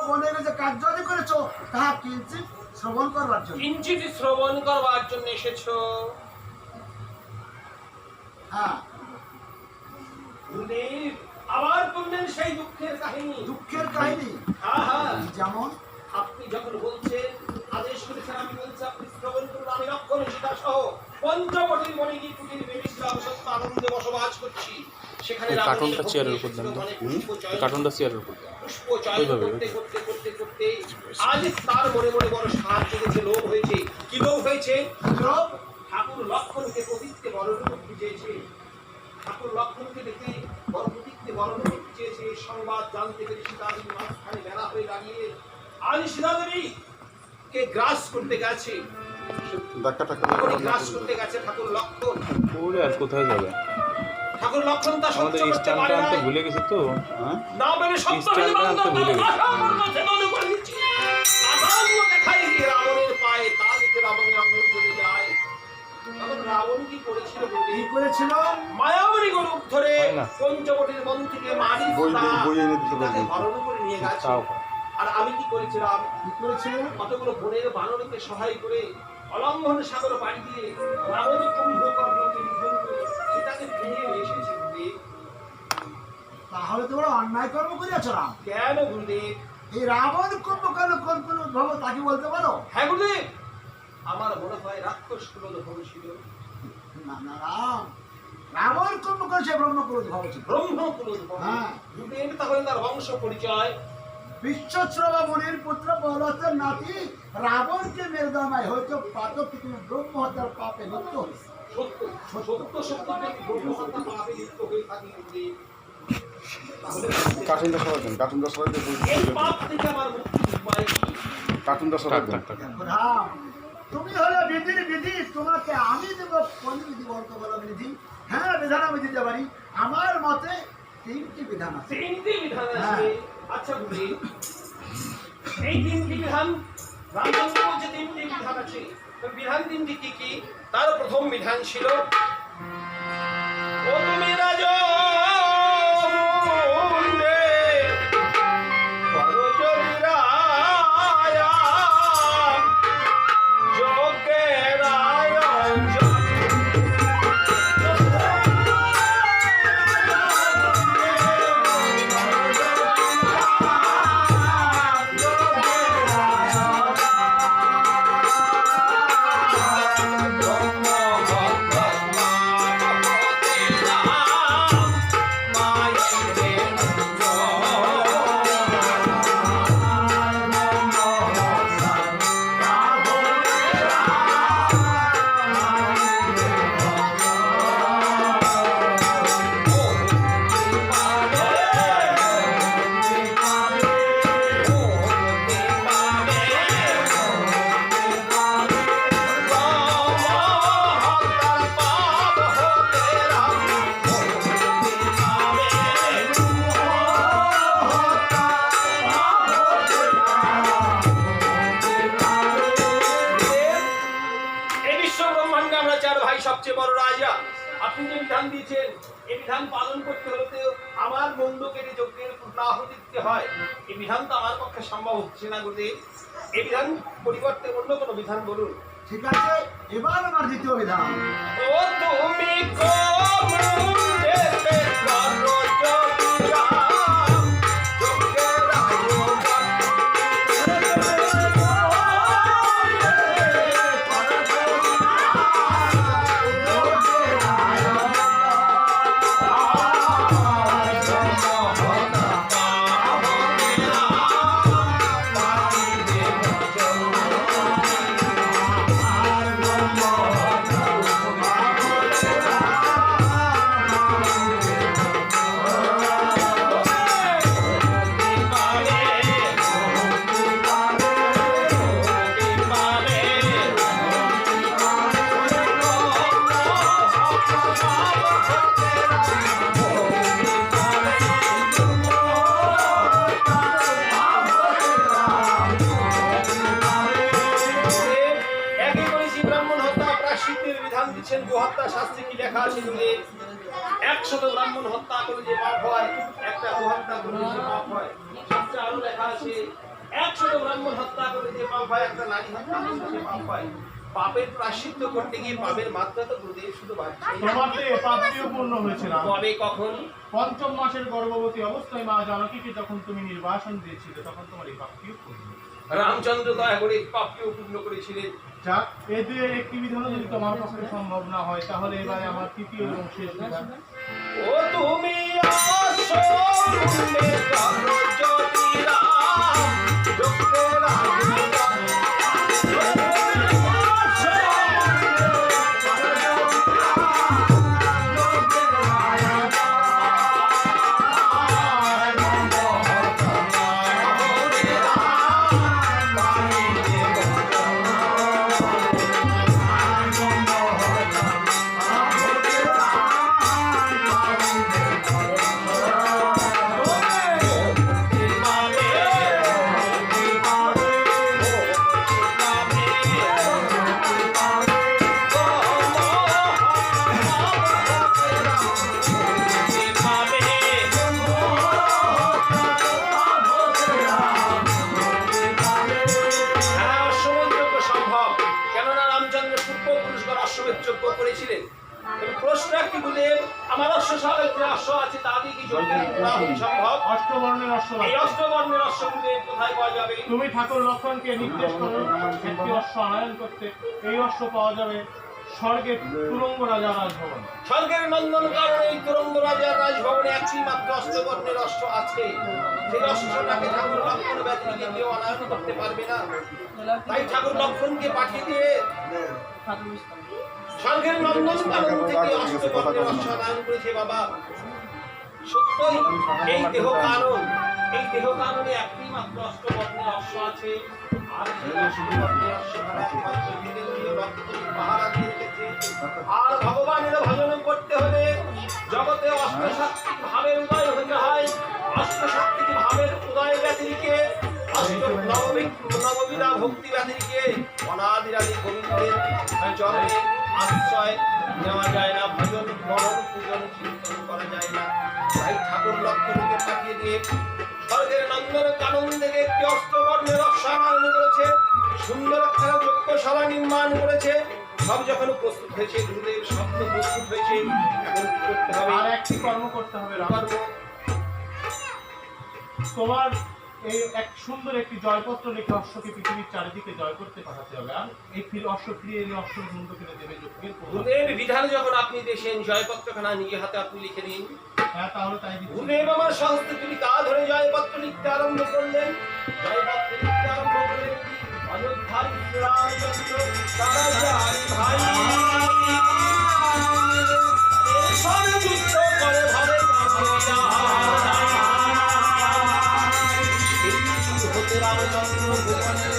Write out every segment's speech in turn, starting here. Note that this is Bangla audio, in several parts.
বনের যে কার্যাদি করেছো তাহা কিঞ্চিত শ্রবণ করবার জন্য। কিঞ্চিত শ্রবণ করবার জন্য এসেছো? হ্যাঁ। গুরুদেব আবার বললেন সেই দুঃখের কাহিনী। দুঃখের কাহিনী? হ্যাঁ হ্যাঁ। যেমন আপনি যখন বলছেন, আদেশ করেছেন, আমি বলছি আপনি শ্রবণ করুন। আমি লক্ষণ সীতা সহ পঞ্চবটির মণিগি কুটির বেবিশ্রাম সত্য আনন্দে বসবাস করছি। সেখানে কার্টুনটা চেয়ারের উপর দেন, কার্টুনটা চেয়ারের উপর পুষ্প চয়ন করতে করতে করতে করতে আজ তার মনে মনে বড় সাহায্য জেগেছে, লোভ হয়েছে। কি লোভ হয়েছে? লোভ। ঠাকুর লক্ষণকে প্রতীককে বরণ করতে চেয়েছে। ঠাকুর লক্ষণকে দেখে বড় প্রতীককে বরণ করতে চেয়েছে। এই সংবাদ জানতে পেরে সীতাদেবী মাঝখানে বেড়া হয়ে দাঁড়িয়ে আজ সীতাদেবী কে গ্রাস করতে গেছে। গ্রাস করতে গেছে ঠাকুর লক্ষণ। ওরে আর কোথায় যাবে? ঠাকুর লক্ষণ তা সহ্য করতে পারে না। ভুলে গেছে তো, না বলে সত্যহীন বান্দর সেবন করেছি। আধান্য দেখাই গিয়ে রাবণের পায়ে, তা দেখে রাবণের অঙ্গ চলে যায়। তখন রাবণ কি করেছিল? কি করেছিল? মায়াবরী গরুপ ধরে পঞ্চবটির বন থেকে মারি তাকে হরণ করে নিয়ে গেছে। আর আমি কি করেছিলাম? কি করেছিল? কতগুলো বনের বানরকে সহায় করে অলম্ভন সাগর পাড়ি দিয়ে রাবণ কুম্ভকর্ণকে নিধন করে সীতাকে ফিরিয়ে নিয়ে এসেছি। তাহলে তোমরা অন্যায় কর্ম করিয়াছ রাম। কেন গুরুদেব? এই রাবণ কুম্ভকর্ণ কোন কোন উদ্ভব তাকে বলতে পারো? হ্যাঁ গুরুদেব, আমার মনে হয় রাক্ষস কুল উদ্ভব ছিল। না না রাম, রাবণ কুম্ভকর্ণ সে ব্রহ্মকুল উদ্ভব ছিল। ব্রহ্মকুল উদ্ভব? হ্যাঁ। গুরুদেব তাহলে তার বংশ পরিচয়? বিশ্বশ্রবা মুনির পুত্র প্রহ্লাদের নাতি রাবণকে মেরে দেওয়ায় হয়তো পাতক তুমি ব্রহ্ম হত্যার পাপে লিপ্ত হয়েছে। সত্য সত্য সত্য ব্রহ্ম হত্যা পাপে লিপ্ত হয়ে থাকি গুরুদেব। কার্টুনটা সরাই দেন, কার্টুনটা সরাই দেন। এই পাপ থেকে আমার মুক্তির উপায় কি? কার্টুনটা সরাই দেন। রাম, তুমি হলো বিধির বিধি, তোমাকে আমি দেব কোন বিধি বলতে বলো বিধি? হ্যাঁ, বিধান আমি দিতে পারি। আমার মতে তিনটি বিধান আছে। তিনটি বিধান আছে? আচ্ছা গুরুদেব, এই তিনটি বিধান রামচন্দ্র বলছে তিনটি বিধান আছে। বিধান তিনটি কি কি? তার প্রথম বিধান ছিল, ও তুমি রাজা সবচেয়ে বড় রাজা। আপনি যে বিধান দিয়েছেন, এই বিধান পালন করতে হলে তো আমার মন্দ কেটে যজ্ঞের পূর্ণাহুতি দিতে হয়। এই বিধান তো আমার পক্ষে সম্ভব হচ্ছে না গুরুদেব। এই বিধান পরিবর্তে অন্য কোনো বিধান বলুন। ঠিক আছে, এবার আমার দ্বিতীয় বিধান। ও তুমি কমুন্ডেতে করো যোগা গোহত্যা শাস্ত্রে কি লেখা আছে? 100 ব্রাহ্মণ হত্যা করে যে পাপ হয়, একটা গোহত্যা করলে যে পাপ হয়। শাস্ত্রে আরো লেখা আছে 100 ব্রাহ্মণ হত্যা করে যে পাপ হয়, একটা নারী হত্যা করে যে পাপ হয়, পাপের প্রায়শ্চিত্ত করতে গিয়ে পাপের মাত্রা তো গুরুদেব শুধু বাড়ছে। তোমার তো এ পাপটিও পূর্ণ হয়েছিল। কবে কখন? ৫ম মাসের গর্ভবতী অবস্থায় মা জানকীকে যখন তুমি নির্বাসন দিয়েছিলে তখন তোমার এই পাপটিও পূর্ণ। রামচন্দ্র দয়া করে পাপকেও পূর্ণ করেছিলেন। যাক, এদের একটি বিধানও যদি তোমার পক্ষে সম্ভব না হয় তাহলে এবারে আমার তৃতীয় এবং শেষ বিধান। ও তুমি আসো মনে করো যদি রাম যুগের রাজা। তুমি ঠাকুর লক্ষণকে নির্দেশ করো একটি অশ্ব আনয়ন করতে। এই অশ্ব পাওয়া যাবে স্বর্গের তুরঙ্গ রাজা রাজভবন। স্বর্গের নন্দন কারণে এই তুরঙ্গ রাজার রাজভবনে একটি মাত্র অষ্টবর্ণের অশ্ব আছে। সেই অশ্বটাকে ঠাকুর লক্ষণ ব্যতিরিকে কেউ আনয়ন করতে পারবে না। তাই ঠাকুর লক্ষণকে পাঠিয়ে দিয়ে স্বর্গের নন্দন কানন থেকে অষ্টবর্ণের অশ্ব আনয়ন করেছে। বাবা সত্যই এই দেহ কাননে একটি মাত্র অষ্টবর্ণের অশ্ব আছে। আর আর ভগবানের ভজন করতে হলে জগতে অষ্টশক্তি ভাবের উদয় হতে হয়। অষ্টশক্তি ভাবের উদয় ব্যতিরিকে নববিধা ভক্তি ব্যতিরিকে অনাদিরাদি গোবিন্দের চরণে আশ্রয় নেওয়া যায় না। ভজন মরণ পূজন চিন্তন করা যায় না। তাই ঠাকুর লক্ষণকে পাঠিয়ে দিয়ে স্বর্গের নন্দন কানন থেকে একটি অষ্টবর্ণের অশ্বায়ন করেছে। সুন্দর একটা যজ্ঞশালা নির্মাণ করেছে। সব যখন প্রস্তুত হয়েছে, গুরুদেব শব্দ প্রস্তুত হয়েছে, এখন কি করতে হবে? আর একটি কর্ম করতে হবে রাম। তোমার এই এক সুন্দর একটি জয়পত্র লিখে অশ্বকে পৃথিবীর চারিদিকে জয় করতে পাঠাতে হবে। আর এই অশ্ব ফিরে এলে অশ্ব মুন্ড কেটে দেবে যজ্ঞের প্রধান। গুরুদেব বিধান যখন আপনি দেশেন জয়পত্রখানা নিজে হাতে আপনি লিখে নিন। হ্যাঁ, তাহলে তাই দিচ্ছি। গুরুদেব আমার সহস্তে তুমি তা ধরে জয়পত্র লিখতে আরম্ভ করলেন। জয়পত্র লিখতে আরম্ভ করলেন অযোধ্যার রামচন্দ্র তারা যায় ভাই এসব যুদ্ধ করে ভাবে হতে রামচন্দ্র ভুবনের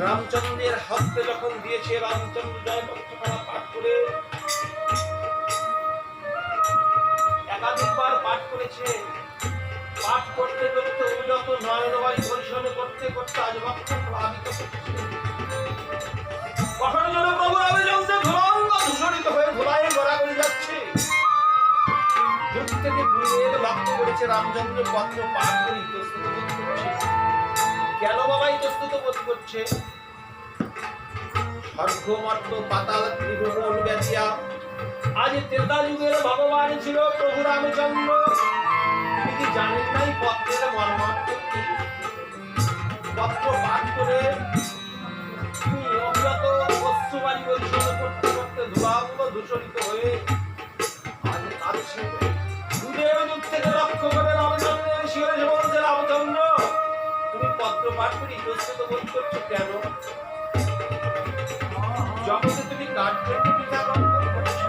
রামচন্দ্রের হস্তে যখন দিয়েছে। রামচন্দ্র জয়পত্রখানা পাঠ করে একাধিকবার পাঠ করেছে। পাঠ করতে করতে উন্নত নয়নবায়ু পরিশোধন করতে করতে আজ ভক্ত প্লাবিত করছে। কখনো যেন প্রভুর আবেদনতে ধুরঙ্গ দূষণিত হয়ে ধুলায় গড়াগড়ি যাচ্ছে। যুগ থেকে গুরুদেব লক্ষ্য করেছে রামচন্দ্র পত্র পাঠ করে ইতস্তত বোধ করছে। কেন বাবা ইতস্তত বোধ করছে? স্বর্গমর্ত পাতাল ত্রিভুবন ব্যাপিয়া আজ ত্রেতা যুগের ভগবান ছিল প্রভু রামচন্দ্র। তিনি কি জানেন নাই পত্রের মর্মার্থ কি? পত্র পাঠ করে তিনি অবিরত অশ্রুবাণী পরিশোধন করতে করতে সর্বাঙ্গ দূষণিত হয়ে আজ কাঁদছে। দুধের দুধ থেকে লক্ষ্য করে রামচন্দ্রের শিরে এসে বলছে, রামচন্দ্র তুমি পত্র পাঠ করে ইতস্তত বোধ করছো কেন? জগতে তুমি কার জন্য পিতা রন্ধন করছো?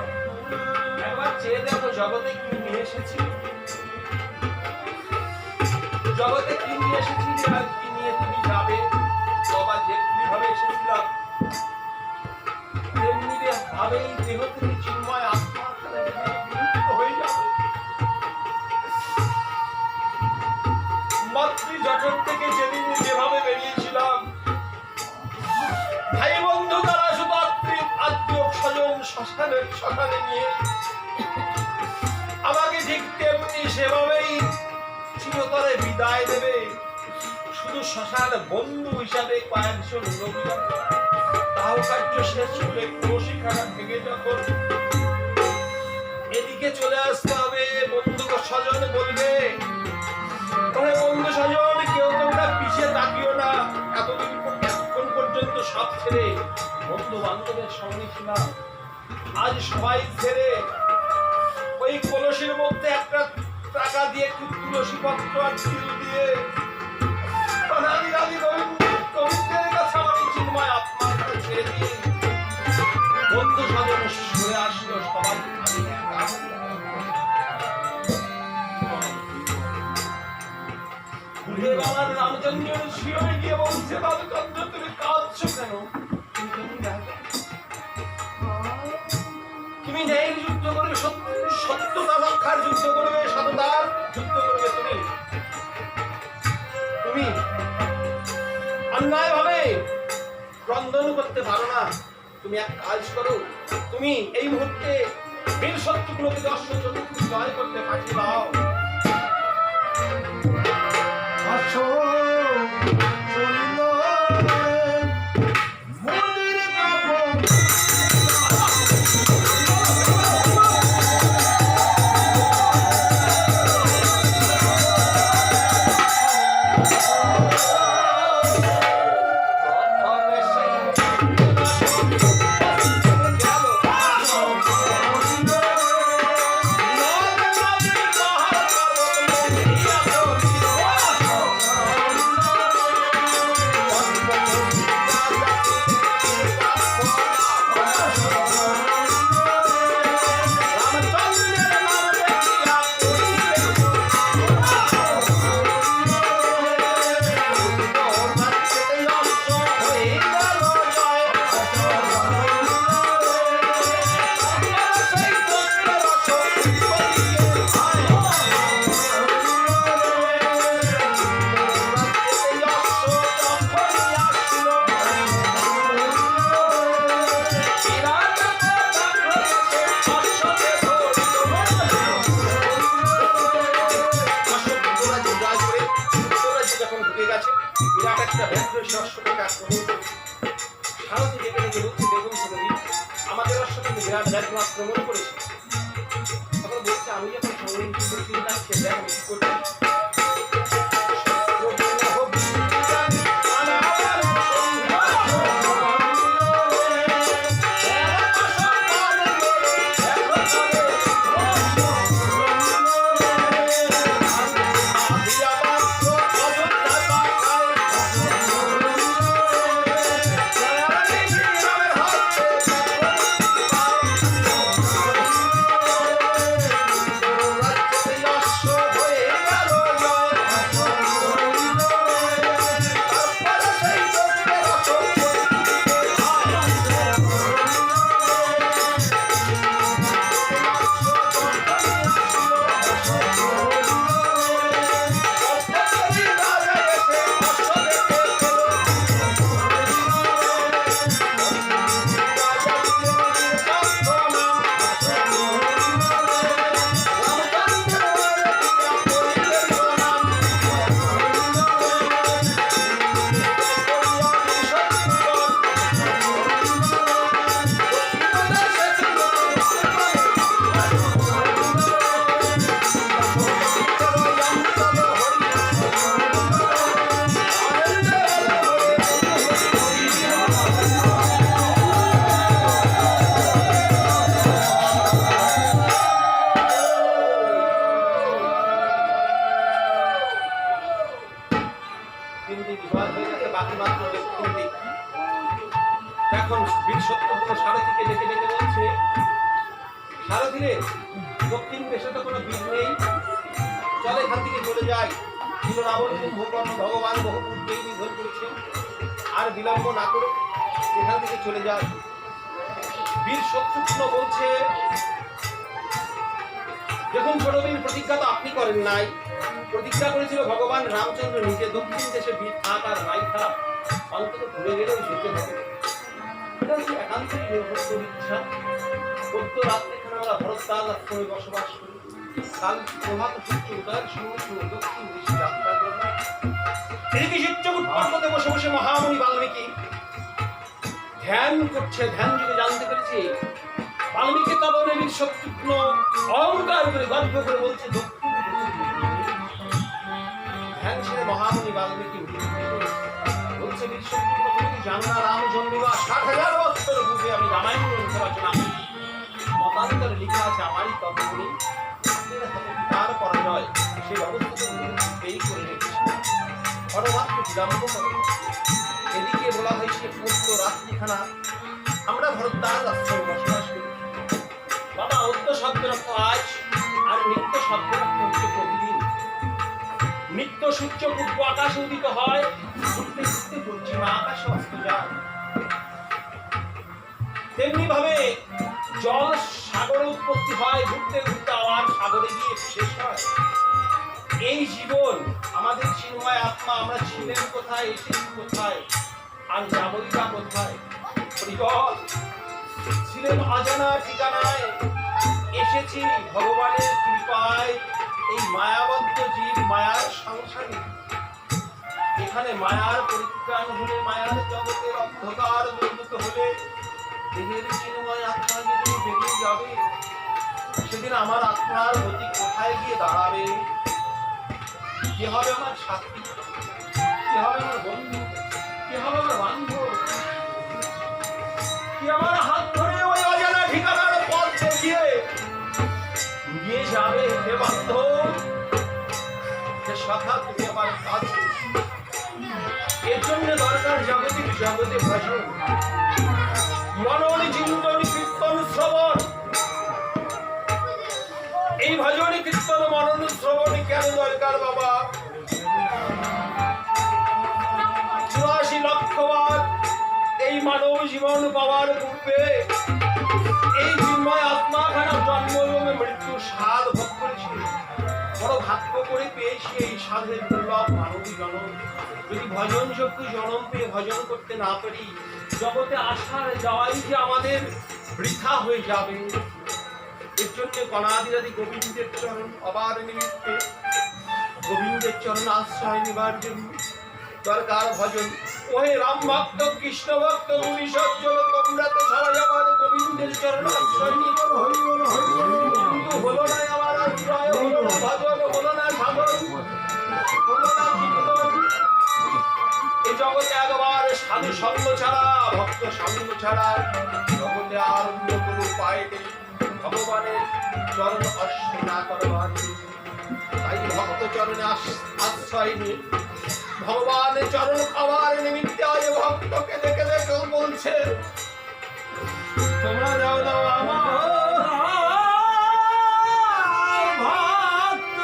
একবার চেয়ে দেখো জগতে কি নিয়ে এসেছি, জগতে কি নিয়ে এসেছি আর কি নিয়ে তুমি যাবে। বাবা যেমনি ভাবে এসেছিলাম তেমনি ভাবেই দেহ থেকে চিন্ময় আত্মা বিলুপ্ত হয়ে যাবে। মাতৃ জঠর থেকে যেদিন যেভাবে বেরিয়েছিলাম, ভাই বন্ধু তারা শুধু আত্মীয় স্বজন শ্মশানে নিয়ে আমাকে ঠিক তেমনি সেভাবেই চিরতরে বিদায় দেবে। শুধু শ্মশান বন্ধু হিসাবে কয়েকজন লোক তাও কার্য শেষ করে কলসিখানা ভেঙে যখন এদিকে চলে আসতে হবে, বন্ধু স্বজন বলবে, ওরে বন্ধু স্বজন কেউ তোমরা পিছিয়ে তাকিও না। এতক্ষণ পর্যন্ত সব ছেড়ে বন্ধু বান্ধবের সঙ্গে ছিলাম, আজ সবাই ছেড়ে ওই কলসির মধ্যে একটা টাকা দিয়ে একটু তুলসী পত্র আর তিল দিয়ে রানী রানী গোবিন্দের কাছে আমার চিন্ময় আত্মার কাছে ছেড়ে দিয়ে বন্ধু স্বজন সরে আসলো। সবাই আমার রামচন্দ্রের শিরোয় গিয়ে বলছে, রামচন্দ্র তুমি কাঁদছো কেন? তুমি ন্যায়ের যুদ্ধ করবে, সত্যতা রক্ষার যুদ্ধ করবে, সততার যুদ্ধ করবে। তুমি অন্যায় ভাবে ক্রন্দন করতে পারো না। তুমি এক কাজ করো, তুমি এই মুহূর্তে বীর শত্রুগুলোকে দর্শন চতুর্থ জয় করতে পাঠিয়ে দাও। আমাদের অশ্বকে বিরাট আক্রমণ করেছে। তখন বলছে আমি যখন বীর সত্যগুলো সারথীকে ডেকে ডেকে বলছে, সারথী রে, দক্ষিণ দেশে তো কোনো বীর নেই, চল এখান থেকে চলে যাই। ছিল রাবণ কুম্ভকর্ণ, ভগবান বহু পূর্বেই নিধন করেছেন, আর বিলম্ব না করে এখান থেকে চলে যাই। বীর শত্রুঘ্ন বলছে, দেখুন ছোট বীর, প্রতিজ্ঞা তো আপনি করেন নাই, প্রতিজ্ঞা করেছিল ভগবান রামচন্দ্র নিজে, দক্ষিণ দেশে বীর থাক আর নাই থাক, অন্তত ঘুরে গেলেও যেতে হবে। এটা হচ্ছে একান্তই নির্ভর ইচ্ছা। বৌদ্ধ রাত্রিখানে আমরা ভরতদাস আশ্রমে বসবাস করি। কাল প্রভাত সূর্য উদয়ের সঙ্গে সঙ্গে দক্ষিণ দেশে যাত্রা করব। এদিকে চিত্রকূট পর্বতে বসে বসে মহামুনি বাল্মীকি ধ্যান করছে। ধ্যান যুগে জানতে পেরেছি বাল্মীকি কবরে বীর শত্রুঘ্ন অহংকার করে গর্ব করে বলছে, দক্ষিণ ধ্যান ছেড়ে মহামুনি বাল্মীকি বলছে, বীর শত্রুঘ্ন তুমি কি জানো না, রাম জন্মিবা ৬০,০০০ বছর পূর্বে আমি রামায়ণ গ্রন্থ রচনা করি, মতান্তরে লিখা আছে আমারই তপগুণী, তার পরাজয় সেই অবস্থা এই করে রেখেছে, অনবাক্য বিলম্ব করে। এদিকে বলা হয়েছে পূর্ণ রাত্রিখানা আমরা ভরতদাস আশ্রমে বসবাস করি। বাবা, অদ্য শব্দের অর্থ আজ, আর নিত্য শব্দের অর্থ হচ্ছে প্রতিদিন। নিত্য সূর্য পূর্ব আকাশে উদিত হয়, ঘুরতে ঘুরতে পশ্চিমা আকাশে অস্ত যায়। তেমনি ভাবে জল সাগরে উৎপত্তি হয়, ঘুরতে ঘুরতে আবার সাগরে গিয়ে শেষ হয়। এই জীবন আমাদের চিন্ময় আত্মা, আমরা ছিলেন কোথায়, এসেছি কোথায়, আর যাবই বা কোথায়। ছিলেন অজানা ঠিকানায়, এসেছি ভগবানের কৃপায়। এই মায়াবদ্ধ জীব মায়ার সংসারী, এখানে মায়ার পরিত্রাণ হলে, মায়ার জগতের অন্ধকার দূরীভূত হলে দেহের চিন্ময় আত্মা যদি বেরিয়ে যাবে, সেদিন আমার আত্মার গতি কোথায় গিয়ে দাঁড়াবে? কি হবে আমার সাথী, কি হবে আমার বন্ধু, কি হবে আমার বান্ধব, কি আমার হাত ধরে ওই অজানা ঠিকানার পথ দেখিয়ে নিয়ে যাবে? হে বান্ধব, হে সখা, তুমি আমার কাছে। এর জন্য দরকার জাগতিক জগতে ভজন, মনন চিন্তন কীর্তন শ্রবণ। এই ভজন কীর্তন মনন শ্রবণ কেন দরকার বাবা? ৮৪ লক্ষ বার এই মানব জীবন পাওয়ার পূর্বে এই চিন্ময় আত্মাখানা জন্ম এবং মৃত্যুর স্বাদ ভোগ করেছে। বড় ভাগ্য করে পেয়েছি এই স্বাদের দুর্লভ মানবী জনম। যদি ভজন যোগ্য জনম পেয়ে ভজন করতে না পারি, জগতে আসার যাওয়াই যে আমাদের বৃথা হয়ে যাবে। এর জন্য গণাদিরাদি গোবিন্দের চরণ অবার নিমিত্তে, গোবিন্দের চরণ আশ্রয় নিবার জন্য দরকার ভজন। ওহে রাম ভক্ত, কৃষ্ণ ভক্ত, তুমি সজ্জন, তোমরা তো সবাই আমার গোবিন্দের চরণ আশ্রয় নিয়ে কিন্তু হলো না আমার আশ্রয়, হলো না ভজন, হলো না সাধন, হলো না কীর্তন। এই জগতে একবার সাধু সঙ্গ ছাড়া, ভক্ত সঙ্গ ছাড়া জগতে আর অন্য কোনো উপায় নেই ভগবানের চরণ আশ্রয় না করবার। তাই ভক্ত চরণে আশ্রয় নিয়ে ভগবানের চরণ পাওয়ার নিমিত্তে আজ ভক্তকে দেখে দেখে বলছে, তোমরা যাও দাও আমার ভক্ত।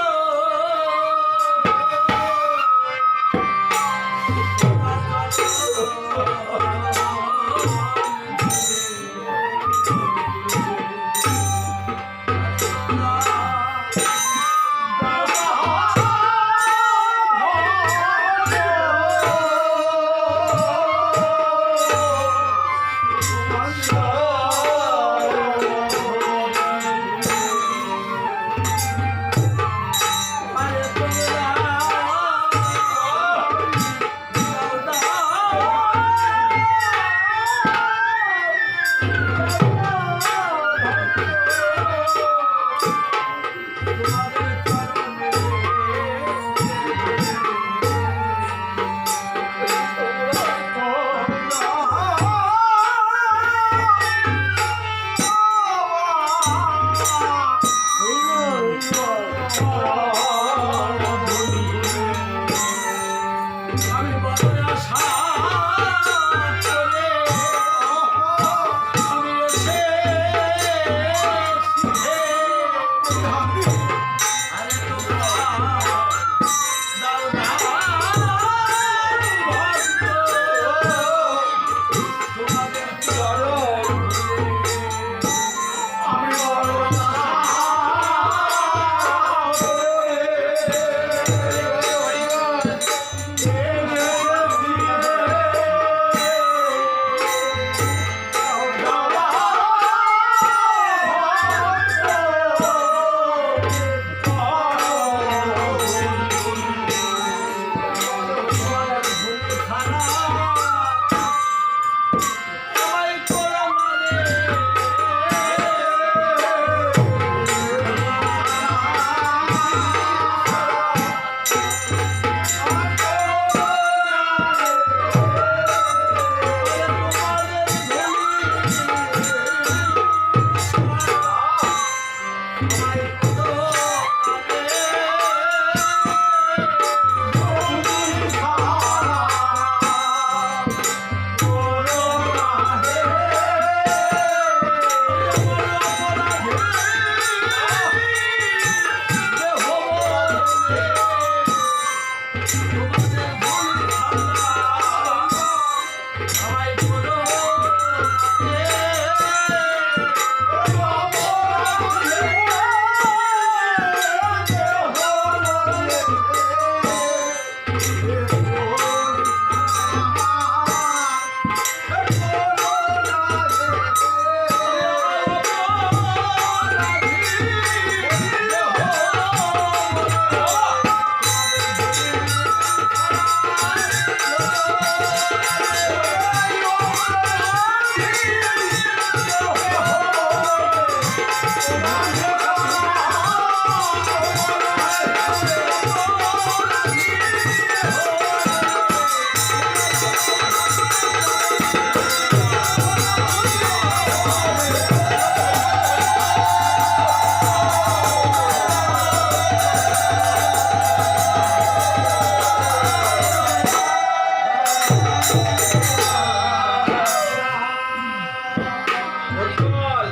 হরিবল,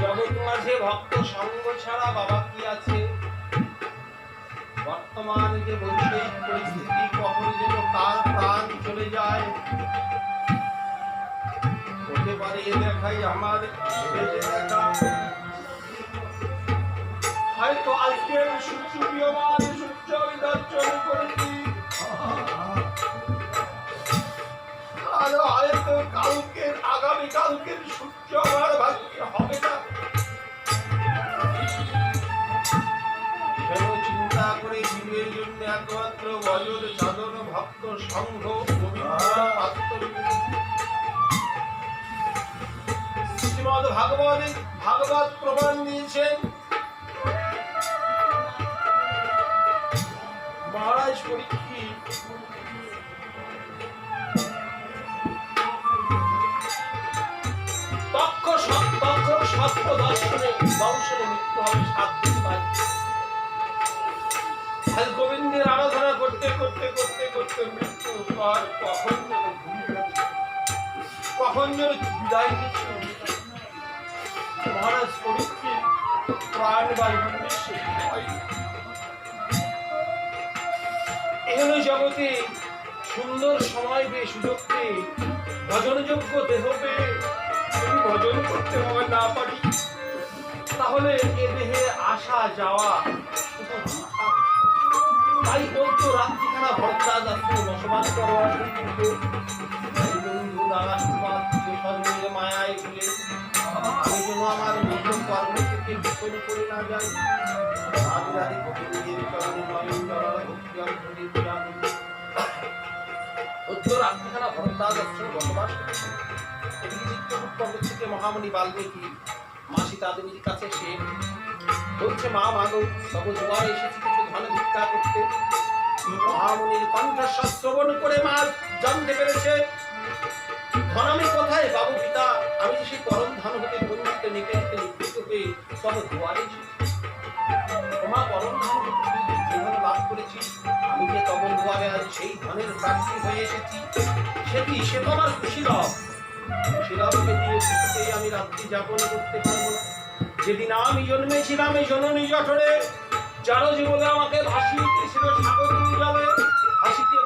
জগৎ মাঝে ভক্ত সঙ্গ ছাড়া বাবা কি আছে? বর্তমান যে বৈষয়িক পরিস্থিতি কখন যেন কার প্রাণ চলে যায়, হতে পারে এ দেখাই আমার বেঁচে দেখা। হয়তো আজকের সূর্যোদীয়মান সূর্য আমি দর্শন করেছি, আর হয়তো কালকের আগামীকালকের সূর্য আমার ভাগ্যে হবে না। কেন চিন্তা করে জীবের জন্য একমাত্র ভজন সাধন ভক্ত সংঘ শ্রীমদ ভাগবত প্রমাণ দিয়েছেন। মহারাজ পরীক্ষিত সত্য দর্শনে বংশে মৃত্যু হবে 7 দিন পাই। আজ গোবিন্দের আরাধনা করতে করতে করতে করতে মৃত্যুর পর কখন যেন বিদায় নিচ্ছে। মহারাজ পরীক্ষিত প্রাণ বায়ু এখানে জগতে সুন্দর সময় পেয়ে সুযোগ পেয়ে ভজনযোগ্য দেহ পেয়ে যদি ভজন করতে হবে না পারি, তাহলে এ দেহে আসা যাওয়া তাই বলতো রাত্রিখানা ভরসা যাচ্ছে বসবাস করবার বন্ধু দাদা সন্দেহে মায়ায় ভুলে আমি যেন আমার নিজ কর্ম থেকে বিচল করে না যাই। আদি আদি গোবিন্দের চরণে নয়ন জল ভক্তি অন্তরে রাত্রিখানা ভরসা যাচ্ছে বসবাস থেকে মহামণি বাল্মীকি মা সীতা দেবীর কাছে সে বলছে, মা মাগো তব দুয়ারে এসেছি কিছু ধন ভিক্ষা করতে। মহামণির কণ্ঠস্বর শ্রবণ করে মা জানতে পেরেছে ধন আমি কোথায় বাবু পিতা, আমি সেই পরম ধন হতে বঞ্চিত নিকেশিত নিবৃত্ত হয়ে তব দুয়ারে তোমার পরম ধন লাভ করেছি। আমি যে তব দুয়ারে আজ সেই ধনের প্রার্থী হয়ে এসেছি, সেটি সে তো আমার খুশি রব। শিলাকে দিয়ে কিছুতেই আমি রাত্রি যাপন করতে পারবো না। যেদিন আমি জন্মেছিলাম এই জননী জঠরে, যারা জীবনে আমাকে ভাসিয়ে দিয়েছিল সাগরের জলে,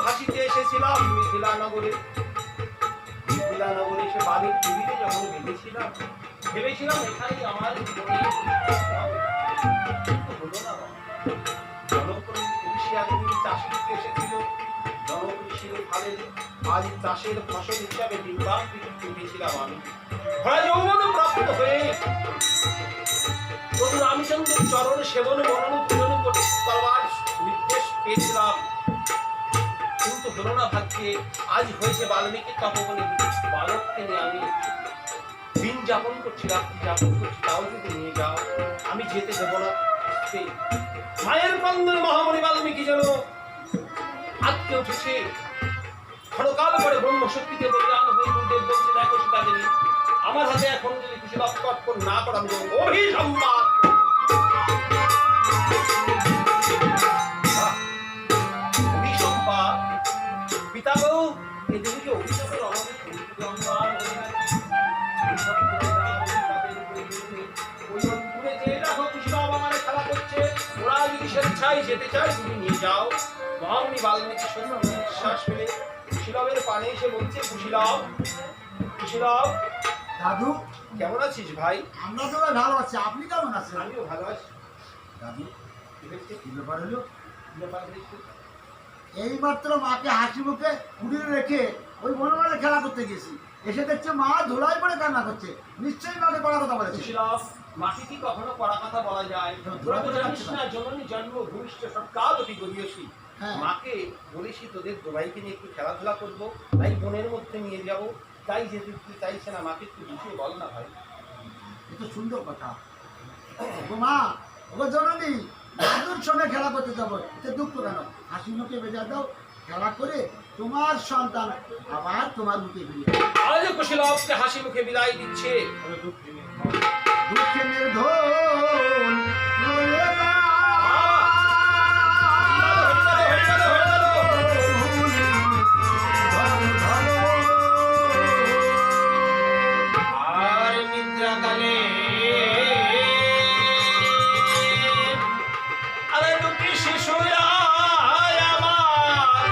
ভাসিতে এসেছিলাম মিথিলা নগরে। মিথিলা নগরে সে বাড়ির টিভিতে যখন ভেবেছিলাম এখানেই আমার জীবনে হলো না। জনকপুরী চাষিতে এসেছিল, জনকৃষির ফলে আজ চাষের ফসল হিসাবে নির্বাক উঠেছিলাম আমি। ভরা যৌবন প্রাপ্ত হয়ে প্রভু রামচন্দ্রের চরণ সেবন মনন পূজন করবার নির্দেশ পেয়েছিলাম, কিন্তু হলো না ভাগ্যে। আজ হয়েছে বাল্মীকি তপবনে বালককে নিয়ে আমি দিন যাপন করছি, রাত্রি যাপন করছি, তাও যদি নিয়ে যাও আমি যেতে দেবো না। মায়ের বন্ধন মহামণি বাল্মীকি যেন আটকে উঠেছে। ক্ষণকাল পরে ব্রহ্মশক্তিতে বলিয়ান হয়ে গুরুদেব বলছে, দেখো সীতা দেবী আমার হাতে এখন যদি কিছু লক্ষ্য না করা আমি অভিসম্পাদ কুশীলব আমার খেলা করছে, ওরা যদি স্বেচ্ছায় যেতে চায় তুমি নিয়ে যাও। মহামুনি বাল্মীকি সত্যি নিঃশ্বাস ফেলে কুশীলবের পানে এসে বলছে, কুশীলব, কুশীলব দাদু, কেমন আছিস ভাই? আমরা তো ভাই ভালো আছি, আপনি কেমন আছেন? আমিও ভালো আছি। দাদু, কি হয়েছে? কি ব্যাপার হলো? কি ব্যাপার হয়েছে? এইমাত্র মাকে হাসি মুখে কুড়িয়ে রেখে ওই বনমালে খেলা করতে গেছি, এসে দেখছে মা ধুলাই পড়ে কান্না করছে। নিশ্চয়ই মাকে কড়া কথা বলেছে। কুশীলব, মাকে কি কখনো কড়া কথা বলা যায়? তোরা তো জানিস না জননী জন্ম ভূমিষ্ঠ সৎকাল অতি গরিয়সী। হ্যাঁ। মাকে বলেছি তোদের দুভাইকে নিয়ে একটু খেলাধুলা করবো, তাই বনের মধ্যে নিয়ে যাবো, তাই যেতে তুই চাইছে না। মাকে একটু বুঝিয়ে বল না ভাই। এ তো সুন্দর কথা। ও মা, ও জননী, দাদুর সঙ্গে খেলা করতে যাবো, এতে দুঃখ কেন? হাসি মুখে বেজা দাও, খেলা করে তোমার সন্তান আবার তোমার মুখে ফিরে আজ কুশীলবকে হাসি মুখে বিদায় দিচ্ছে। দুঃখে নির্ধন রয়ে না। আর নিদ্রাকালে আরে দুটি শিশু আমার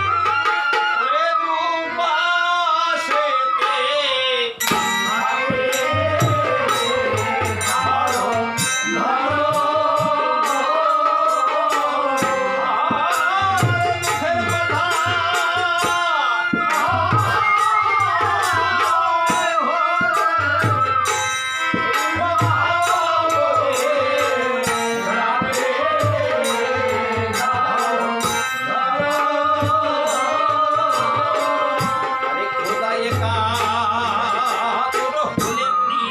ওরে দুপাশেতে আরে খোদায় কাতর হলেননি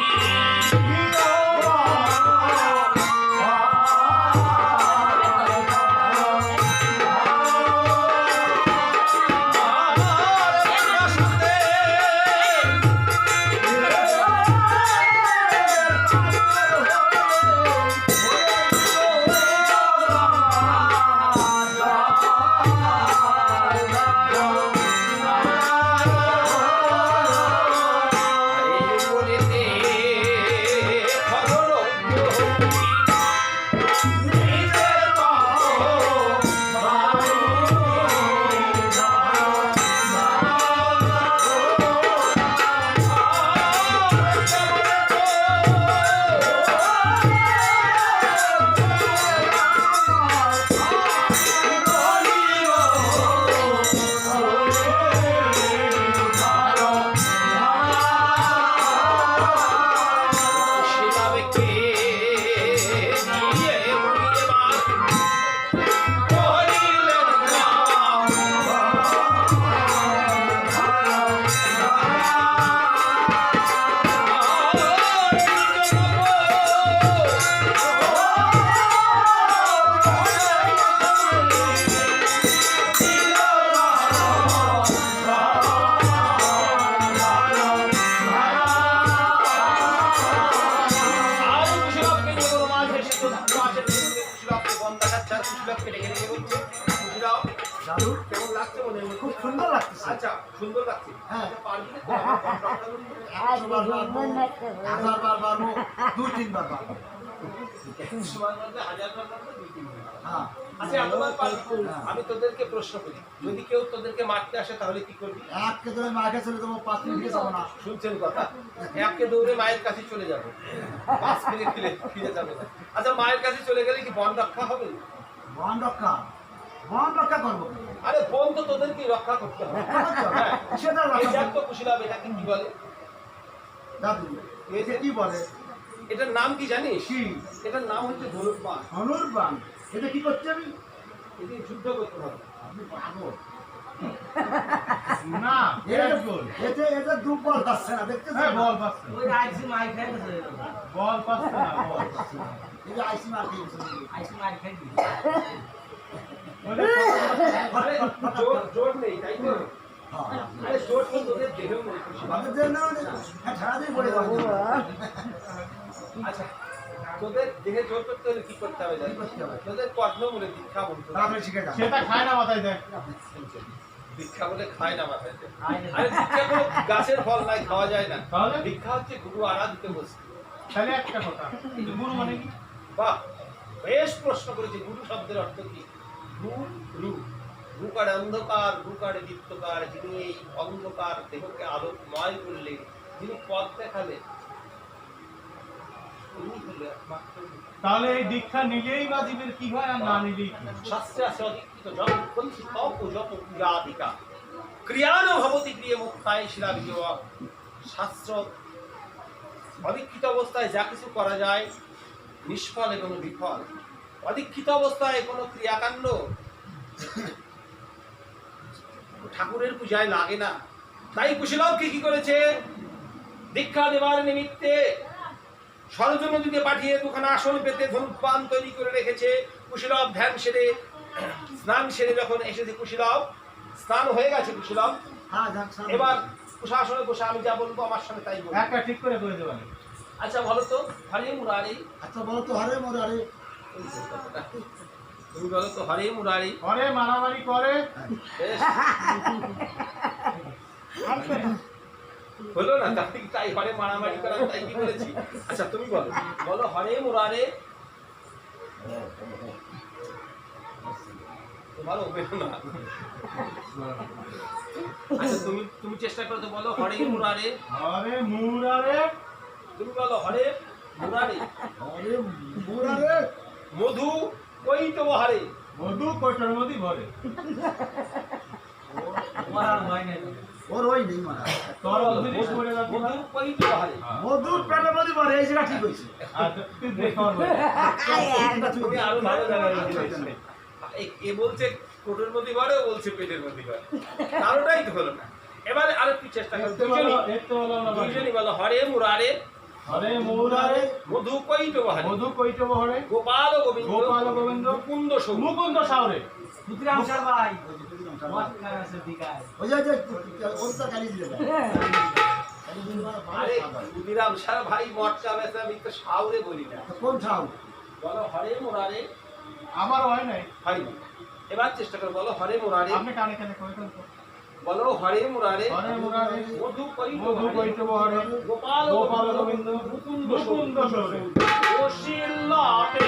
দাদু, কেমন লাগছে মনে হয়? খুব সুন্দর লাগতেছে। আচ্ছা, সুন্দর লাগছে। হ্যাঁ। আচ্ছা, পারবি না তো আমার কন্ট্রাক্টটা করতে? একবার পারবো, 1000 বার পারবো, 2-3 বার পারবো। সময়ের মধ্যে 1000 বার পারবো, 2-3 বার। হ্যাঁ, আচ্ছা, এতবার পারবি? হ্যাঁ। আমি তোদেরকে প্রশ্ন করি, যদি কেউ তোদেরকে মারতে আসে তাহলে কি করবি? এককে ধরে মাকে চলে যাবো, 5 মিনিট যাবো না। শুনছেন কথা? এককে দৌড়ে মায়ের কাছে চলে যাবো, 5 মিনিট ফিরে যাবে না। আচ্ছা, মায়ের কাছে চলে গেলে কি বন রক্ষা হবে? বন রক্ষা, বন রক্ষা করবো। আরে বন তো তোদেরকে রক্ষা করতে হবে। হ্যাঁ। সেটা এই রক্ষা দেখ করবো। তো কুশীলব, এটা কি বলে? দাদু, এটা কি বলে? এটার নাম কি জানিস? কি? এটার নাম হচ্ছে ধনুর্বাণ। ধনুর্বাণ। এটা কি করছে আমি? এটি যুদ্ধ করতে হবে। আপনি পাগল। না, এতে এতে দু বল পাচ্ছে না, দেখতে হ্যাঁ, বল পাচ্ছে না। ওই আইসি মাই খাই গেছে বল পাচ্ছে না, বল। এই যে আইসি মার খেয়ে গেছে। আইসি মাই খাই দিই ওইটা কথা- আরে জোর নেই, তাই তো? হ্যাঁ। আরে জোর তো তোদের দেহেও নেই। আমাদের জন্য ঠাড়াতেই পড়ে যাবো। আচ্ছা, তোদের দেহে জোর করতে হলে কি করতে হবে জানিস? কি করতে হবে? তোদের কর্ণ বলে দীক্ষা বলতে হবে। তারপরে শিখে যাবো। সেটা খায় না মাথায় দেখ। দীক্ষা বলে খায় না মাথায় দেয়। আরে দীক্ষা কোনো গাছের ফল নাই, খাওয়া যায় না। তাহলে? দীক্ষা হচ্ছে গুরু আরাধিত বস্তু। তাহলে একটা কথা, গুরু মানে কি? বাহ, বেশ প্রশ্ন করেছে গুরু শব্দের অর্থ কি? রু রু রুকারে অন্ধকার, রুকারে দীপ্তকার, যিনি এই অন্ধকার দেহকে আলোকময় করলে, যিনি পথ দেখালে, তিনি হলে একমাত্র গুরু। তাহলে এই দীক্ষা নিলেই বা জীবের কি হয় আর না নিলেই কি? শাস্ত্রে আছে অধিকৃত জপ কঞ্চি তপ ও জপ ক্রিয়াধিকা ক্রিয়ান ভবতি প্রিয় মুক্তায় শিলা বিজয়। শাস্ত্র অধিকৃত অবস্থায় যা কিছু করা যায় নিষ্ফল এবং বিফল। অধিকৃত অবস্থায় কোনো ক্রিয়াকাণ্ড ঠাকুরের পূজায় লাগে না। তাই কুশীলবকে কি করেছে? দীক্ষা দেওয়ার নিমিত্তে সরজ নদীতে পাঠিয়ে দুখানা আসন পেতে ধনুপান তৈরি করে রেখেছে। কুশীলব ধ্যান সেরে স্নান সেরে যখন এসেছে, কুশীলব স্নান হয়ে গেছে, কুশীলব হ্যাঁ যাক স্নান এবার করো। কুশাসনে বসে আমি যা বলবো আমার সঙ্গে তাই বলবো। একটা ঠিক করে বলে দেবেন। আচ্ছা বলো তো, হরে মুরারি, আচ্ছা বলো তো হরে মোরারে। তুমি বলো তো হরে মুরারি। করে মারামারি করে। বেশ। হলো না? তাই হরে মারামারি করা, তাই কি বলেছি? আচ্ছা তুমি বলো, বলো হরে মুরারে। তোমার ওবেলো না। আচ্ছা তুমি চেষ্টা করো তো, বলো হরে মুরারে। আরে মুরারে। তুমি বলো হরে মুরারে। হরে মোরারে। মধু কৈতব হারে। মধু কয়টার মধ্যে ভরে। মারার ভয় নেই। ওর ওই নেই মারা। তোর জিনিস করে যাবি না। মধু কৈতব হারে। মধুর পেটে মধ্যে পড়ে, এই জায়গা ঠিক হয়েছে। আচ্ছা তুই দেখো আর বল। তুমি আরো ভালো জানো এ বলছে কোটের মধ্যে ঘরে, ও বলছে পেটের মধ্যে ঘরে, কারোটাই তো হলো না। এবারে আরেকটু চেষ্টা করো, একটু বলো, একটু বলো না ভাই। দুইজনই বলো হরে মুরারে। হরে মুরারে। মধু কৈতব হারে। মধু কইটব হরে। গোপাল গোবিন্দ। গোপাল গোবিন্দ। মুকুন্দ সৌম্য। মুকুন্দ সাউরে। ক্ষুদিরাম স্যার ভাই মদ খায় আছে দিঘায়। ওই যে ওর তো গালি দিলে যায়। গালি দিলে মানে ভালো আরে খাবার। ক্ষুদিরাম সারা ভাই মটকা বেচা, আমি তো সাউরে বলি না। তো কোন ছাউ? বলো হরে মুরারে। আমার হয় নাই। হয়নি। এবার চেষ্টা করো, বলো হরে মুরারে। আপনি কানে কানে কইতেন তো। বলো হরে মুরারে। হরে মুরারে। মধু মধু কৈতব হারে। কইটব হরে। গোপাল গোপাল গোবিন্দ। মুকুন্দ মুকুন্দ সাউরে। ওশিল্লাতে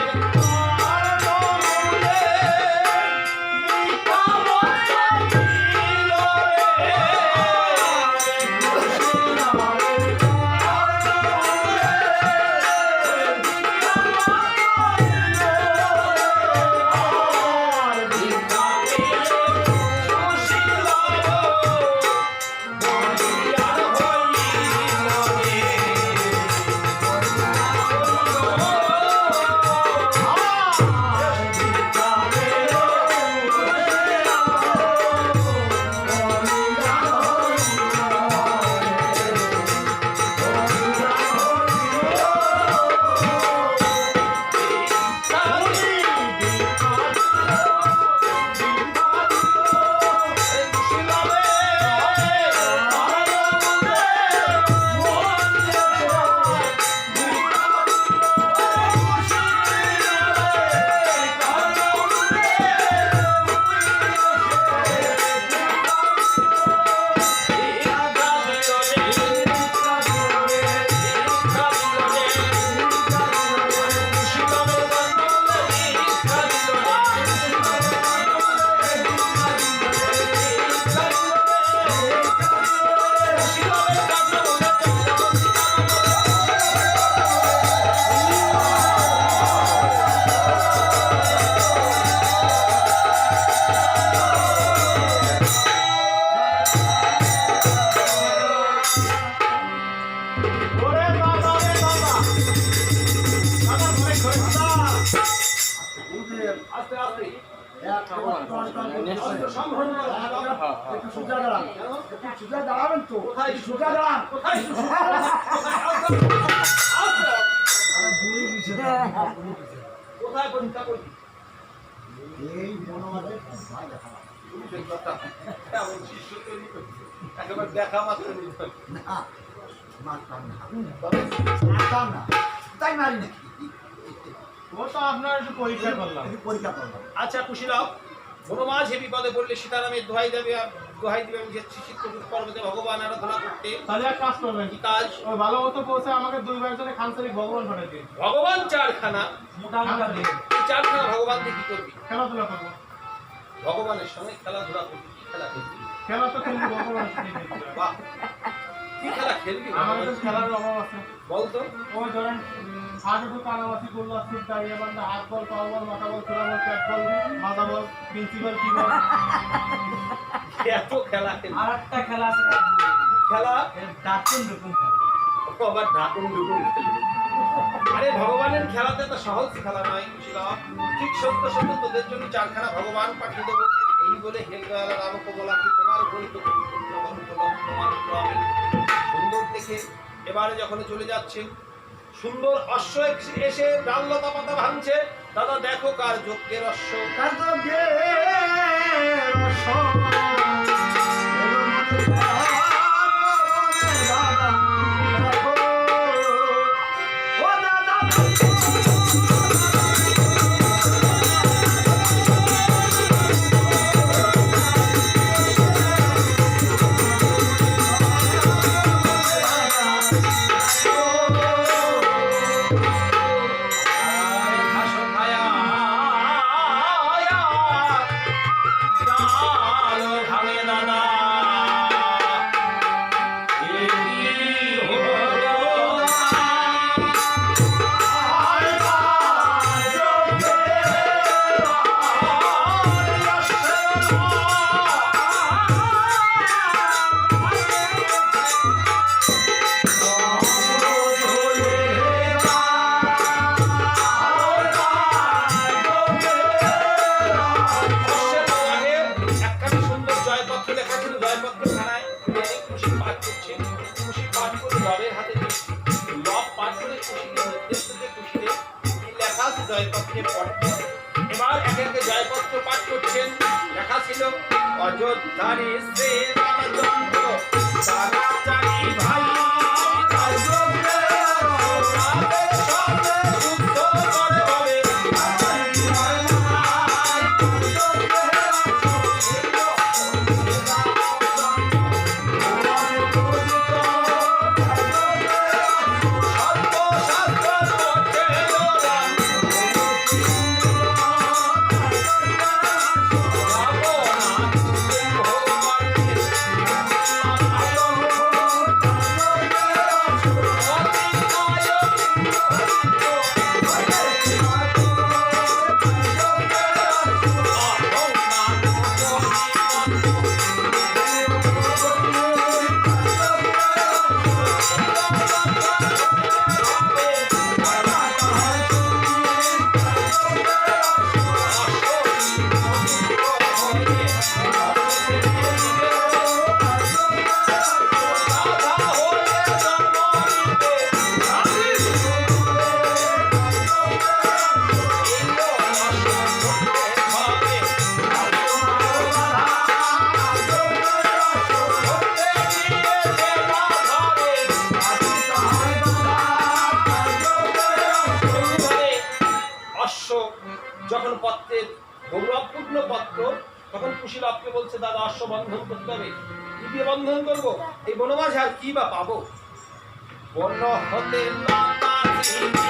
ওরে বাবা রে বাবা। দাদা ঘরে ঘরে দাদা। আস্তে আস্তে একটু সম্ভ্রম করো। সোজা দাঁড়ান। একটু সোজা দাঁড়াবেন তো। কোথায় সোজা দাঁড়ান। কোথায় আরে বুড়ি দিছে না। কোথায় পরীক্ষা করছি? এই মনোমাজে ভাই দেখা। এমন শিষ্য তৈরি করছে, একেবারে দেখা মাত্র নিধন। না মারতাম না। মারতাম না। তাই মারি নাকি? ও তো আপনার একটু পরীক্ষা করলাম। একটু পরীক্ষা করলাম। আচ্ছা কুশীলব, বনমাঝে বিপদে পড়লে সীতারামের দোহাই দিবে আমি যাচ্ছি চিত্রকূট পর্বতে ভগবান আরাধনা করতে। তাহলে এক কাজ করবেন। কি কাজ? ওই ভালো মতো পৌঁছে আমাকে 2 বার জনে খানসারি ভগবান পাঠিয়ে দিন। ভগবান চারখানা। মোটা মোটা দিন। এই চারখানা ভগবান দিয়ে কি করবি? খেলাধুলা করবো। ভগবানের সঙ্গে খেলাধুলা করবি। কি খেলা খেলবি? খেলা তো খেলবো ভগবানের সাথে খেলবো। বাহ, কি খেলা খেলবি? আমাদের তো খেলার অভাব আছে। বলতো ওই ধরেন আগে তো কানামাছি করলো, আসছে দাঁড়িয়ে বান্ধা, হাত বল, পা বল, মাথা বল, চূড়া বল, পেট বল, মাথা বল, প্রিন্সিপাল কি বল। এত খেলা খেলবি। আর একটা খেলা আছে, খেলা ডাকুন ডুকুন খেলা। আবার ঢাকুন ডুকুন খেলবি। আরে ভগবানের খেলাতে তো সহজ খেলা নয় কুশীলব। ঠিক সত্য সত্য তোদের জন্য চারখানা ভগবান পাঠিয়ে দেবো। এই বলে হেলগাল রামক বলা কি তোমার বন্ধু তোমার আমি সুন্দর দেখে এবারে যখন চলে যাচ্ছেন, সুন্দর অশ্ব এসে ডাল লতা পাতা ভাঙছে। দাদা দেখো কার যজ্ঞের অশ্ব। এবার একে একে জয়পত্র পাঠ করছেন। লেখা ছিল অযোধ্যারে শ্রী রামচন্দ্র তাড়াতাড়ি ভাই যখন পত্রের গৌরবপূর্ণ পত্র, তখন কুশীলবকে বলছে দাদা অশ্ব বন্ধন করতে হবে। কি দিয়ে বন্ধন করবো? এই বনবাসে আর কি বা পাবো? বন হতে লতা চিনি,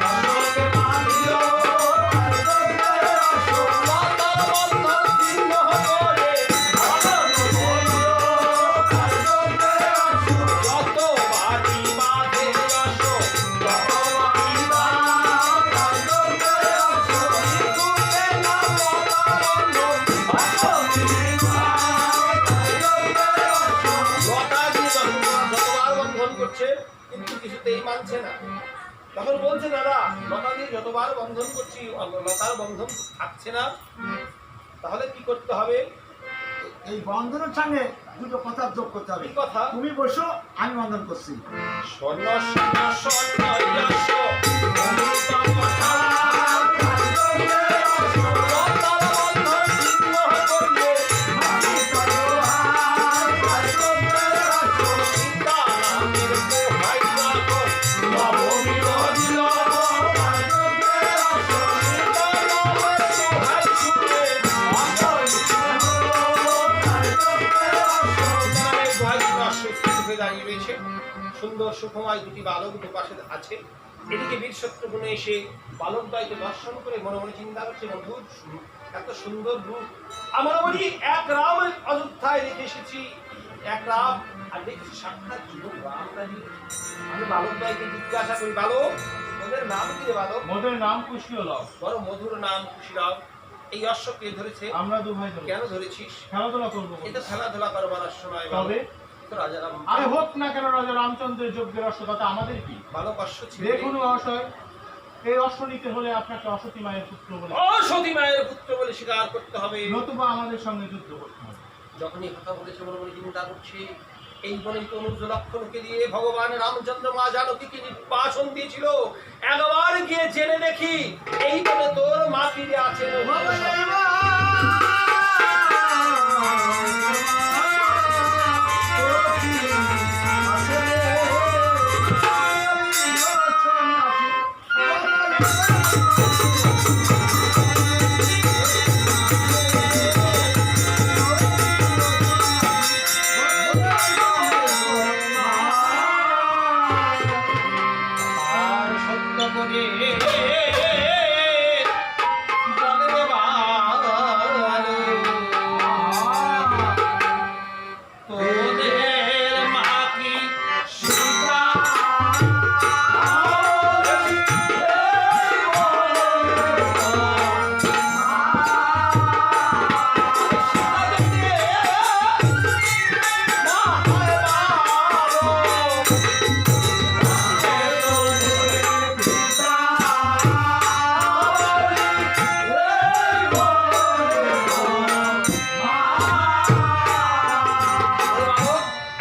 অশ্বকে বাঁধিল, লতার বন্ধন ছিন্ন করে, যত বাড়ি বাঁধে অশ্ব, তত বাড়ি কিন্তু কিছুতেই মানছে না। তখন বলছে দাদা লতা দিয়ে যতবার বন্ধন করছি লতার বন্ধন থাকছে না, তাহলে কি করতে হবে? এই বন্ধনের সঙ্গে দুটো কথা যোগ করতে হবে। কি কথা? তুমি বসো, আমি বন্ধন করছি। স্বর্ণ স্বর্ণ স্বর্ণ যশ অমৃতম কথা, লতার বন্ধন ছিন্ন করলে, সীতা নামের দোহাই রাখো, নবমীর দিল, সীতা নামের দোহাই শুনে, দাঁড়িয়ে রয়েছে। সুন্দর সুখময় দুটি বালক দুপাশে আছে। এদিকে বীর শত্রুঘ্ন এসে বালকদ্বয়কে দর্শন করে মনে মনে চিন্তা করছে, মধুর এত সুন্দর রূপ, আমরা বলি এক রাম অযোধ্যায় রেখে এসেছি, এক রাম, আর দেখছি সাক্ষাৎ যুবক রাম। আমি বালকদ্বয়কে জিজ্ঞাসা করি, বালক ওদের নাম কি রে বালক? ওদের নাম কুশীলভ। বড় মধুর নাম কুশীলভ। এই অশ্ব কে ধরেছে? আমরা দু ভাই ধরে। কেন ধরেছিস? খেলাধুলা করবো বলে। এটা খেলাধুলা করবার অশ্ব নয় বালক। তবে তো রাজা রাম আরে হোক না কেন রাজা রামচন্দ্রের যজ্ঞের অশ্ব, তাতে আমাদের কি? বালক অশ্ব ছিল। দেখুন মহাশয়, এই অশ্ব নিতে হলে আপনাকে অসতী মায়ের পুত্র বলে, সতী মায়ের পুত্র বলে স্বীকার করতে হবে, নতুবা আমাদের সঙ্গে যুদ্ধ করতে হবে। যখনই কথা বলেছে মনে মনে চিন্তা করছে, এই বনে তনুজ লক্ষণকে দিয়ে ভগবান রামচন্দ্র মা জানকীকে নির্বাসন দিয়েছিল, একবার গিয়ে জেনে দেখি এই বনে তোর মা ফিরে আছেন। আর সত্য করে বলে বালো, তোদের মা কি সীতা?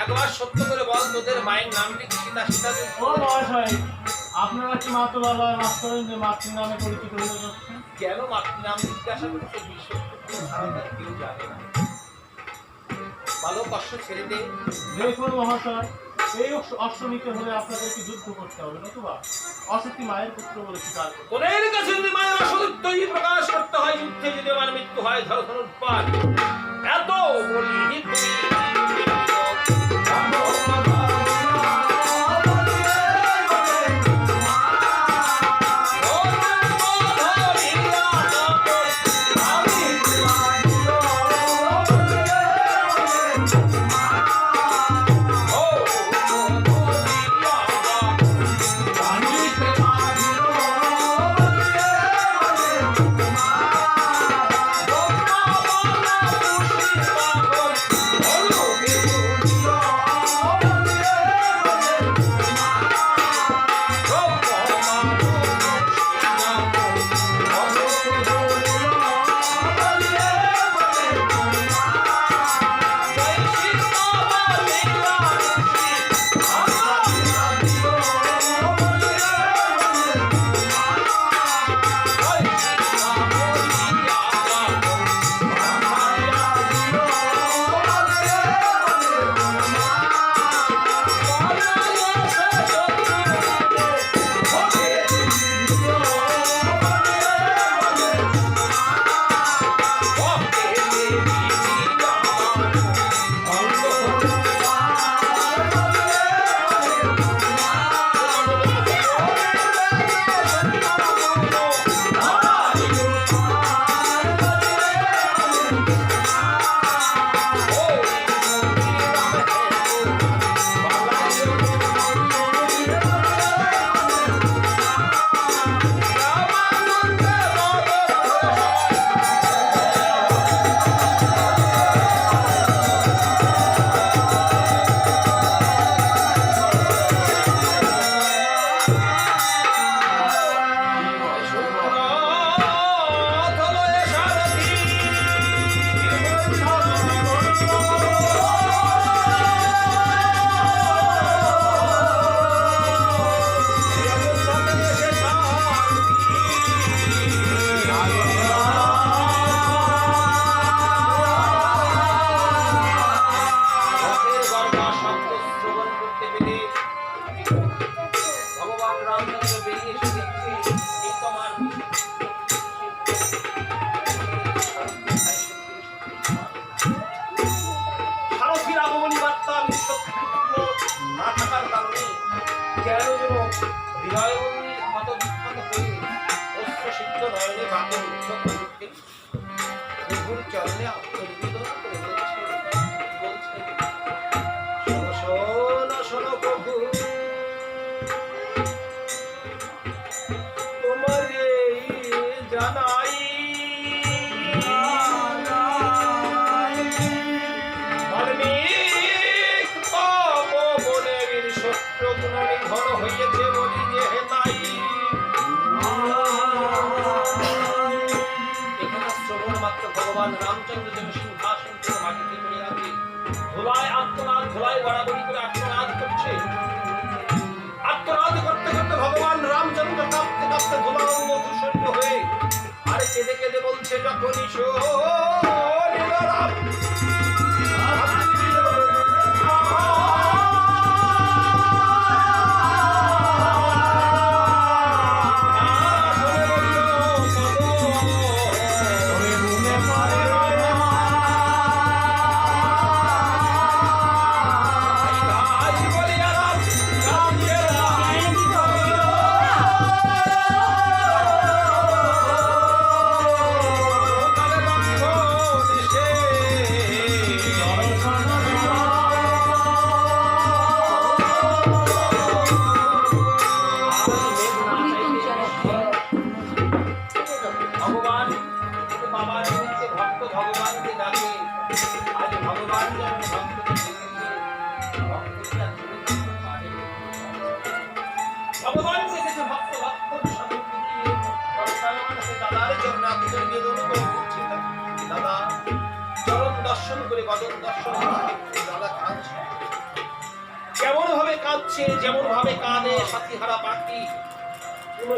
একবার সত্য করে বল, তোদের মায়ের নামটি কি সীতা? সীতা ও মহাশয়, আপনারা কি মাতুলালয় মাফ করেন যে মাতৃ নামে পরিচিত হয়ে যাচ্ছেন? কেন মাতৃ নাম জিজ্ঞাসা করছে? বিশ্ব ধারণা কেউ জানে না। বালক অশ্ব ছেড়ে দে। দেখুন মহাশয়, এই অশ্ব নিতে হলে আপনাদেরকে যুদ্ধ করতে হবে, নতুবা অসতী মায়ের পুত্র বলে স্বীকার করতে হবে। তোদের কাছে যদি মায়ের অসত্যই প্রকাশ করতে হয়, যুদ্ধে যদি আমার মৃত্যু হয়, ধর ধনুর্বাণ। এত বলি কাতর চোখে প্রভুর চরণে আত্মনিবেদন করে বলছে শোনো শোনো প্রভু, তোমার এই জানাই বাল্মীক তপবনের শত্রুঘ্ন নিধন হইয়াছে বলি যে হেতাই। এখানে শ্রবণ মাত্র ভগবান রামচন্দ্র যেন সিংহাসন থেকে মাটিতে পড়ে আছে, ধুলায় আত্মনাদ, ধুলায় গড়াগড়ি করে আত্মনাদ করছে। আত্মনাদ করতে করতে ভগবান রামচন্দ্র কাঁপতে কাঁপতে ধুলাঙ্গ দূষণ্য হয়ে আরে কেঁদে কেঁদে বলছে যখনই ভগবান বাবার নিমিত্তে ভক্ত ভগবানকে ডাকে। আজ ভগবান যখন ভক্তকে ডেকেছে, ভক্তকে আর চলে যেতে পারে না। ভগবান ডেকেছে ভক্ত, ভক্তর সাথে মিলিয়ে বর্তমান সে দাদার জন্য আত্মনিবেদন করে বলছে, দাদা চরণ দর্শন করে, বদন দর্শন করে দাদা কাঁদছে। কেমন ভাবে কাঁদছে, যেমন ভাবে কাঁদে সাথীহারা পাখি।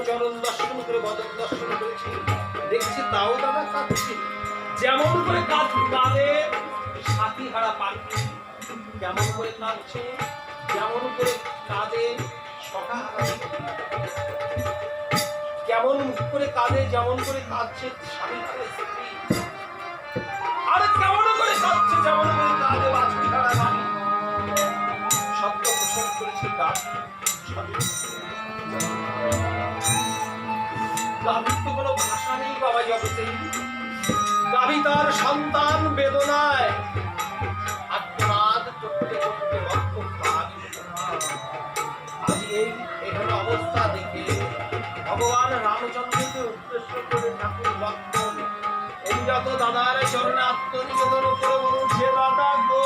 চরণ দর্শন করে, বদন দর্শন করেছে, দেখছি তাও দাদা কাঁদছে। যেমন করে কাঁদে সাথীহারা পাখি, কেমন করে কাঁদছে, যেমন করে কাঁদে সখাহারা পাখি। কেমন করে কাঁদে, যেমন করে কাঁদছে স্বামী হারা স্ত্রী। আর কেমন করে কাঁদছে, যেমন করে কাঁদে বাছুরি হারা বাড়ি। সত্য প্রসব করেছে গাভী। গাভীর তো কোনো ভাষা নেই বাবা জগতে। গাভী তার সন্তান বেদনায় আত্মনাদ করতে করতে রক্ত প্রাণী। আজ এই এখানে অবস্থা দেখে ভগবান রামচন্দ্রকে উদ্দেশ্য করে ঠাকুর লক্ষ্মণ এই যত দাদার চরণে আত্মনিবেদন করে বলছে, দাদা গো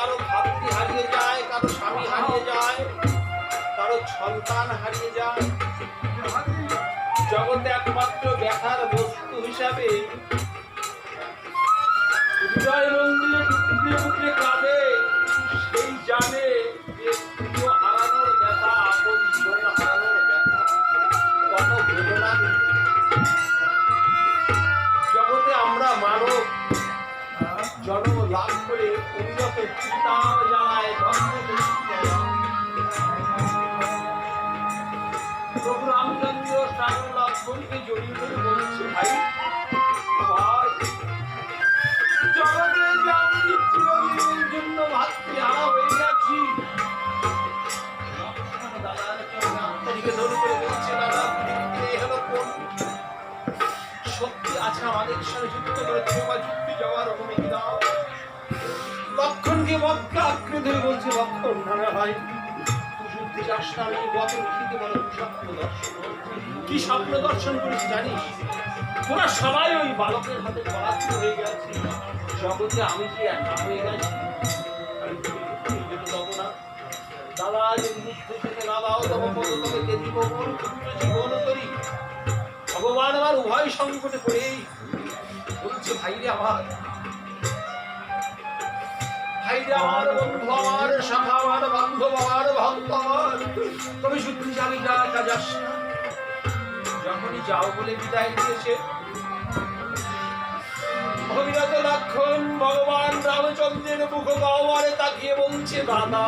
কারো ভাতৃ হারিয়ে যায়, কারো স্বামী হারিয়ে যায়, কারো সন্তান হারিয়ে যায়। জগতে একমাত্র ব্যথার বস্তু হিসাবে হৃদয় মন্দিরে টুকরে টুকরে কাঁদে সেই জানে যে প্রিয় হারানোর ব্যথা, আপন জীবন হারানোর ব্যথা কত বেদনা। জগতে আমরা মানব জন্ম লাভ করে উন্নত চিন্তা জানায় প্রভু রামচন্দ্র সাগর লক্ষ্মণকে জড়িয়ে ধরে বলছে, ভাই ভাই জগতে যে আমি চিরদিনের জন্য ভাতৃহারা হয়ে গেছি। দাদার চরণে আন্তরিকে ধরে করে বলছে, দাদা এই হলো কোন শক্তি আছে আমাদের সাথে যুক্ত করে তোমার যুক্তি যাওয়ার অনুমতি দাও। লক্ষণকে মক্কা আঁকড়ে ধরে বলছে, লক্ষণ না ভাই তুই যুদ্ধে যাস না, আমি গত লিখিতে বলো স্বপ্ন দর্শন। কি স্বপ্ন দর্শন করিস জানিস? তোরা সবাই ওই বালকের হাতে পরাজিত হয়ে গেছে। জগতে আমি যে একা হয়ে গেছি, আমি যেতে দেবো না। দাদা যদি যুদ্ধে যেতে না দাও তবে পদতলে কে দিব বল, জীবন করি। ভগবান আমার উভয় সংকটে পড়েই বলছে, ভাইরে আমার, ভাইরে আমার, বন্ধু আমার, শাখা আমার, বান্ধব আমার, ভক্ত আমার, তবে শুধু যাবি না, একা যাস না। যখনই যাও বলে বিদায় দিয়েছে অবিরত লক্ষণ ভগবান রামচন্দ্রের মুখ গহ্বরে তাকিয়ে বলছে, দাদা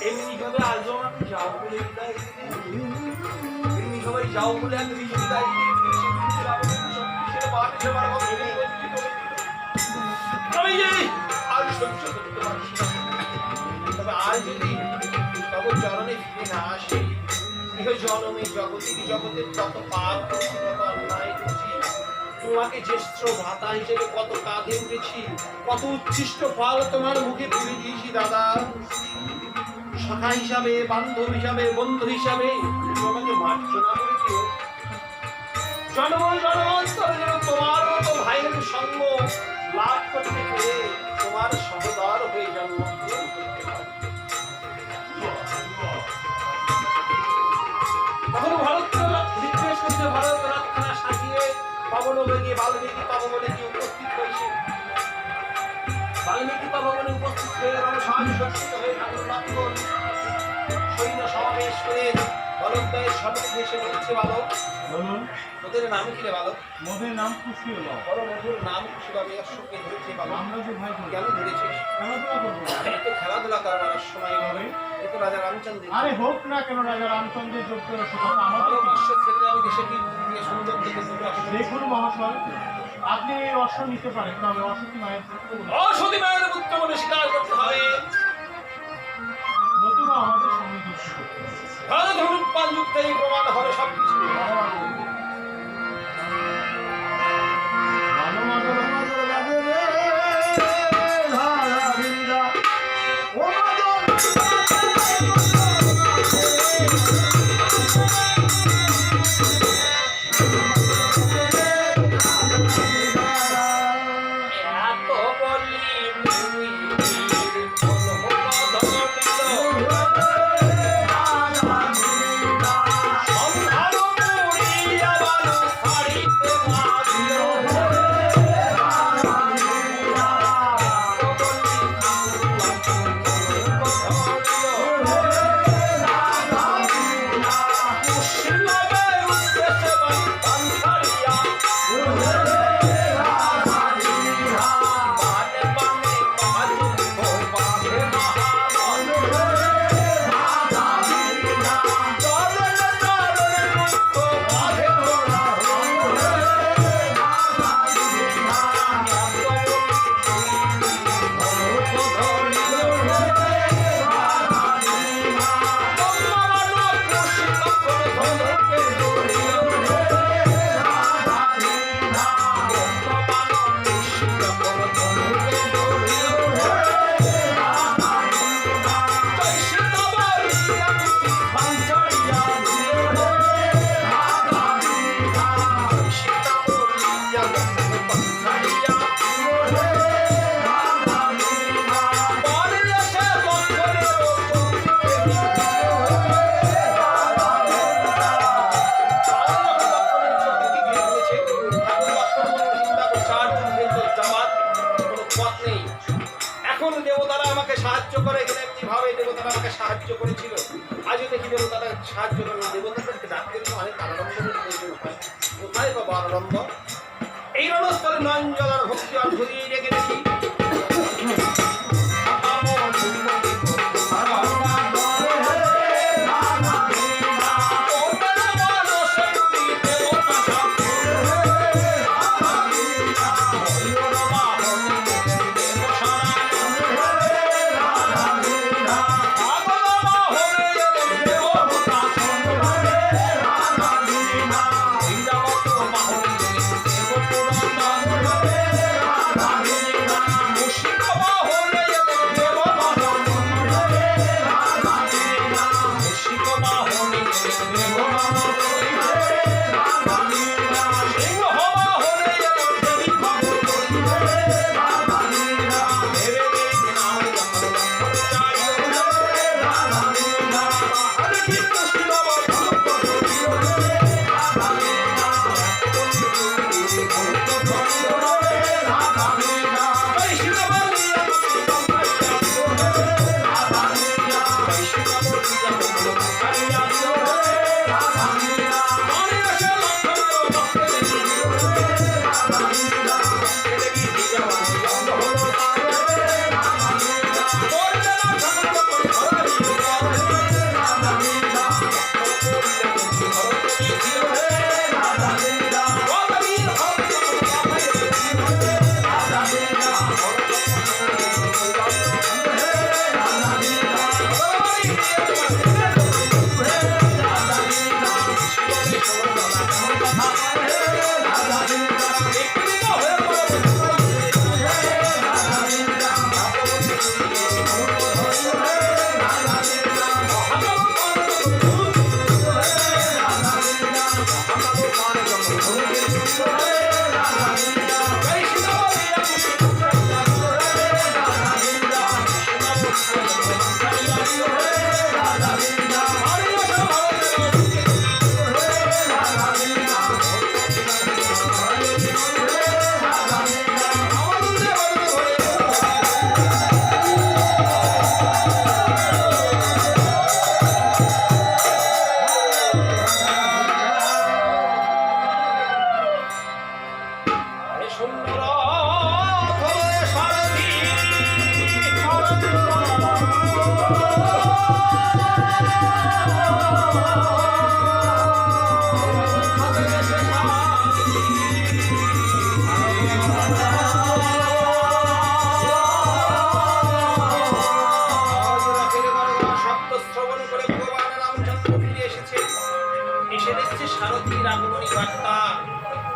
এমনি ভাবে আজও আমাকে যাও বলে বিদায় দিয়েছে, এমনি ভাবে যাও বলে আমি বিদায় দিয়েছি। আমি যে আর সহ্য করতে পারছি না। তবে আর যদি তব চরণে ফিরে না আসি, গৃহ জনমে জগতের জগতের কত পাপ করেছি, কত অন্যায় করেছি, তোমাকে জ্যেষ্ঠ ভাতা হিসেবে কত কাঁধে উঠেছি, কত উচ্ছিষ্ট ফল তোমার মুখে তুলে দিয়েছি। দাদা শাখা হিসাবে, বান্ধব হিসাবে, বন্ধু হিসাবে তোমাকে মার্জনা করে দিও। জন্ম জন্মান্তর যেন তোমার মতো ভাইয়ের সঙ্গ লাভ করতে পেরে তোমার সহদর হয়ে জন্মগ্রহণ করতে পারি। তখন ভারত রিকোয়েস্ট করছে, ভারত রাতখানা সাজিয়ে পবন বেগে বাল্মীকি তপবনে কি উপস্থিত হয়েছে। বাল্মীকি তপবনে উপস্থিত হয়ে রণসাহসিত হয়ে ঠাকুর লক্ষণ সৈন্য সমাবেশ করে বলদ্বয়ের সম্মুখে এসে বলছে, বালক বলুন, তোদের নাম কি রে বালক? মোদের নাম খুশি হলো। বড় মধুর নাম খুশি হবে অশ্বকে ধরেছে বালক। আমরা যে ভাই কেন ধরেছিস? খেলাধুলা করবো না। এই তো খেলাধুলা করবার সময় হবে। এ তো রাজা রামচন্দ্র। আরে হোক না কেন রাজা রামচন্দ্রের যোগ্য কথা আমাদের ভালো কি? অশ্ব ছেড়ে আমি দেশে কি দিয়ে সুন্দর থেকে দুটো অশ্ব। দেখুন মহাশয়, আপনি এই অশ্ব নিতে পারেন, তবে অশ্বতী মায়ের পুত্র বলে। অসতী মায়ের পুত্র বলে স্বীকার করতে হবে, নতুবা আমাদের সঙ্গে যুদ্ধ করতে হবে। ভালো ধরুন পাল যুদ্ধে প্রমাণ হবে সবকিছু। ভালো মাদল এত বলি তুই বলো সন্ধান পুরিয়া বালু ছাড়িতে মারিল। আর কিন্তু যাওয়ার কোনো পথ নেই। এখন দেবতারা আমাকে সাহায্য করে গেলে এমনিভাবে দেবতারা আমাকে সাহায্য করেছিল, আজও দেখি দেবতারা সাহায্য করে। দেবতাদেরকে ডাকতে গেলে অনেক আনন্দের প্রয়োজন হয়। কোথায় পাবো আনন্দ? এই রণস্থলে নয়ন জল আর ভক্তি আর ঘুরিয়ে রেখে দেখি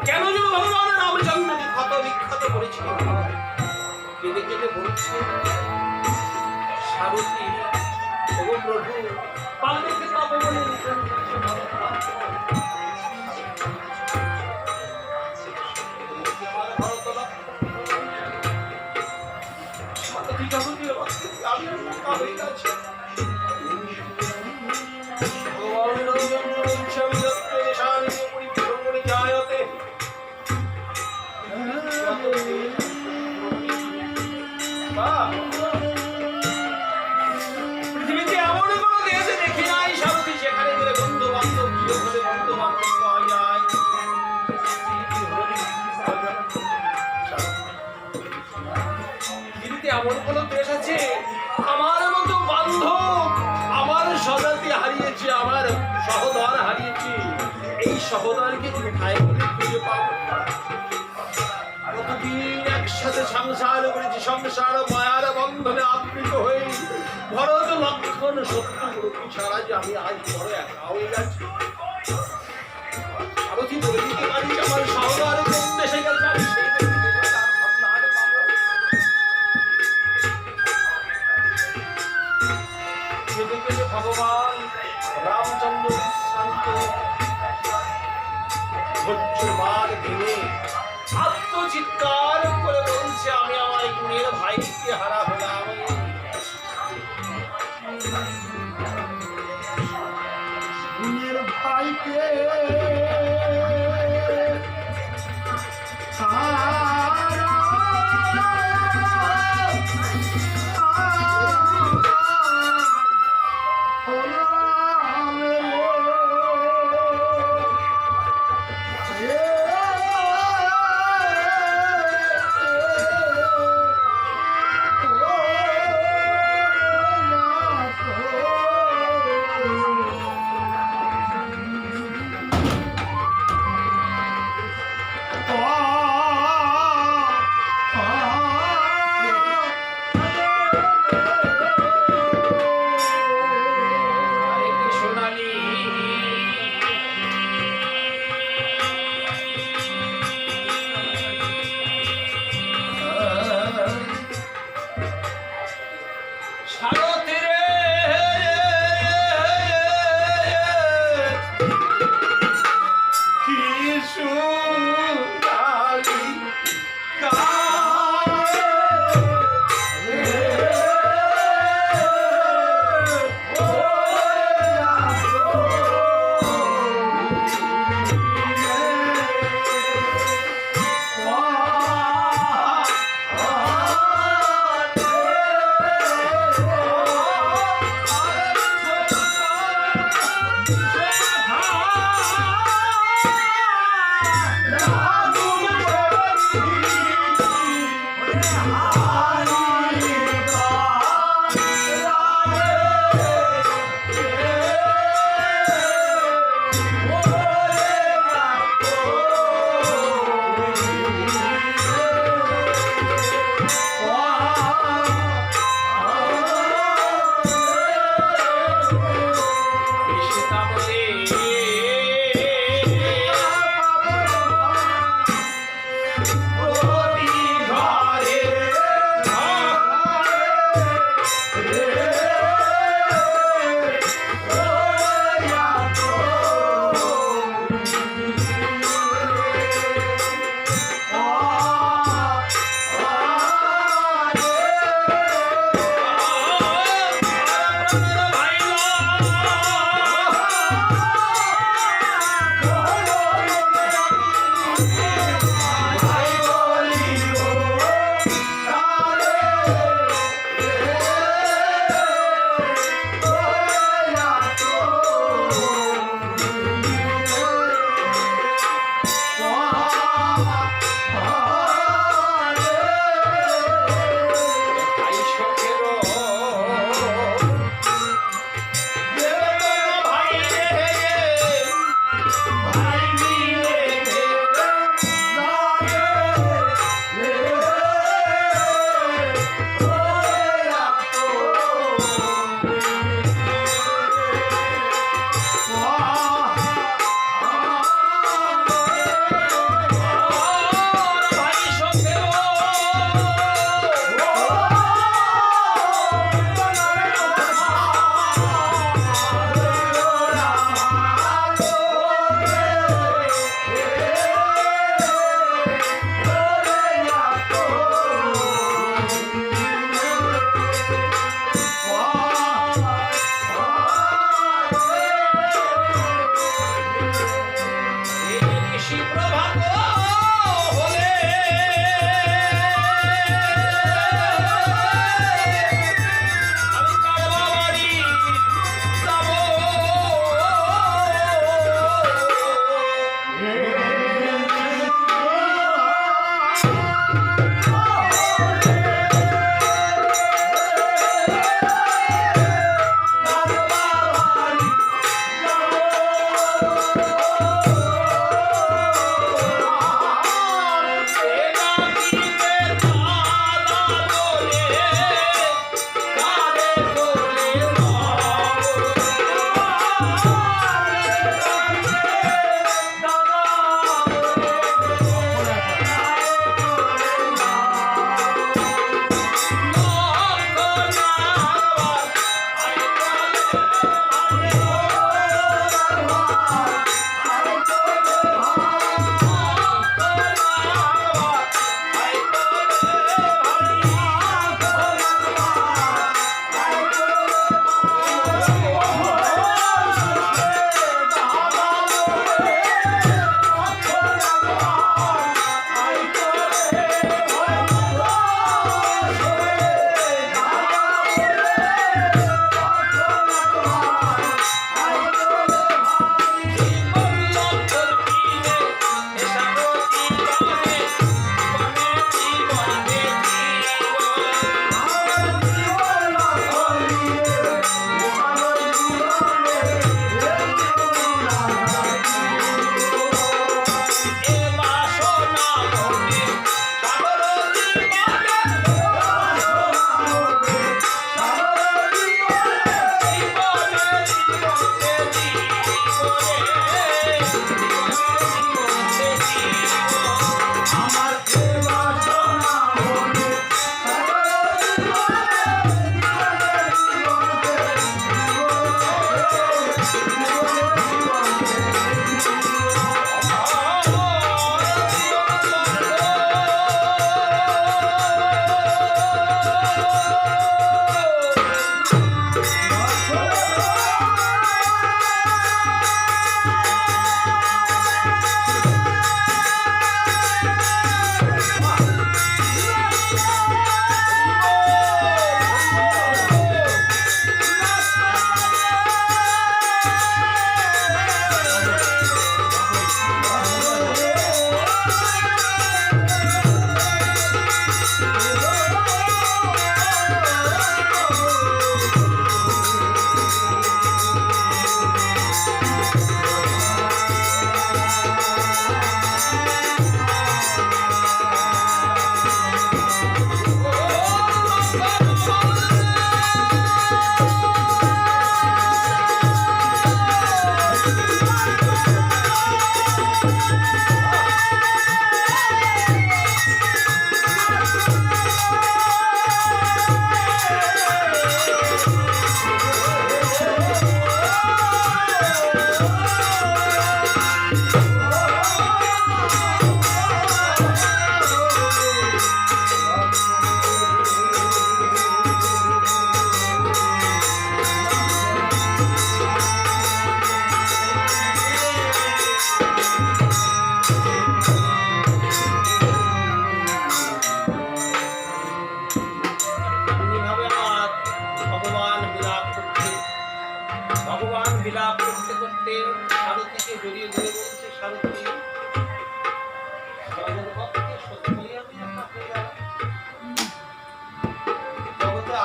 কেন যে ভগবান রামচন্দ্রকে ক্ষত বিক্ষত করেছিল কেঁদে কেঁদে বলছে সারথী ও প্রভু পালকে তপবনে সারথী যখন আমি হয়ে গেছে পৃথিবীতে এমন কোনো দেশে দেখি নাই সারথী সেখানে গেলে বন্ধু বান্ধব কিভাবে বন্ধু বান্ধব পাওয়া যায়। পৃথিবীতে এমন কোনো দেশ আছে আমার মতো বান্ধব, আমার স্বজাতি হারিয়েছে, আমার সহোদর হারিয়েছে, এই সহোদরকে কোথায় খুঁজে পাবো? কতদিন একসাথে সংসার করেছি, সংসার মায়ার বন্ধনে আবৃত হয়ে ভরত লক্ষণ শত্রু ছাড়া যে আমি আজ বড় একা হয়ে গেছি। সারথী বলে দিতে পারি আমার সহোদর কোন দেশে গেছে, আমি সেই দেশে ভগবান রামচন্দ্র শান্ত ধৈর্যবান ভেঙে আত্মচিৎকার করে বলছে আমি আমার গুণের ভাইকে হারা হলাম। গুণের ভাইকে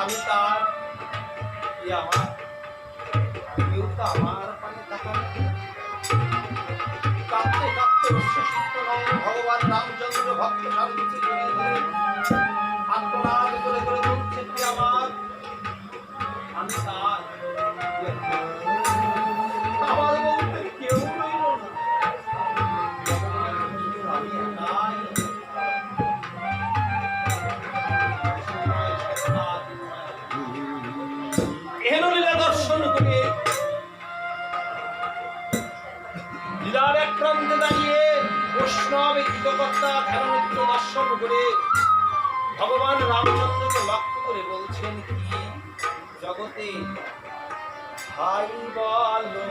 আমি তার আমার কেউ তো আমার পানে তাকান কাঁদতে কাঁদতে উচ্ছ্বসিত নয় ভগবান রামচন্দ্র ভক্ত সাবিত্রী আত্মনাদ করে করে বলছে তুই আমার আমি তার আমার বলতে কেউ রইল না আমি একাই এহেন লীলা দর্শন করে লীলার এক প্রান্তে দাঁড়িয়ে বৈষ্ণব কৃতকর্তা ধ্যাননিত্য দর্শন করে ভগবান রামচন্দ্রকে লক্ষ্য করে বলছেন কি জগতে ভাই বলো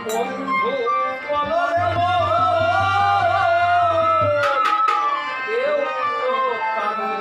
বন্ধু বলো কেউ কারো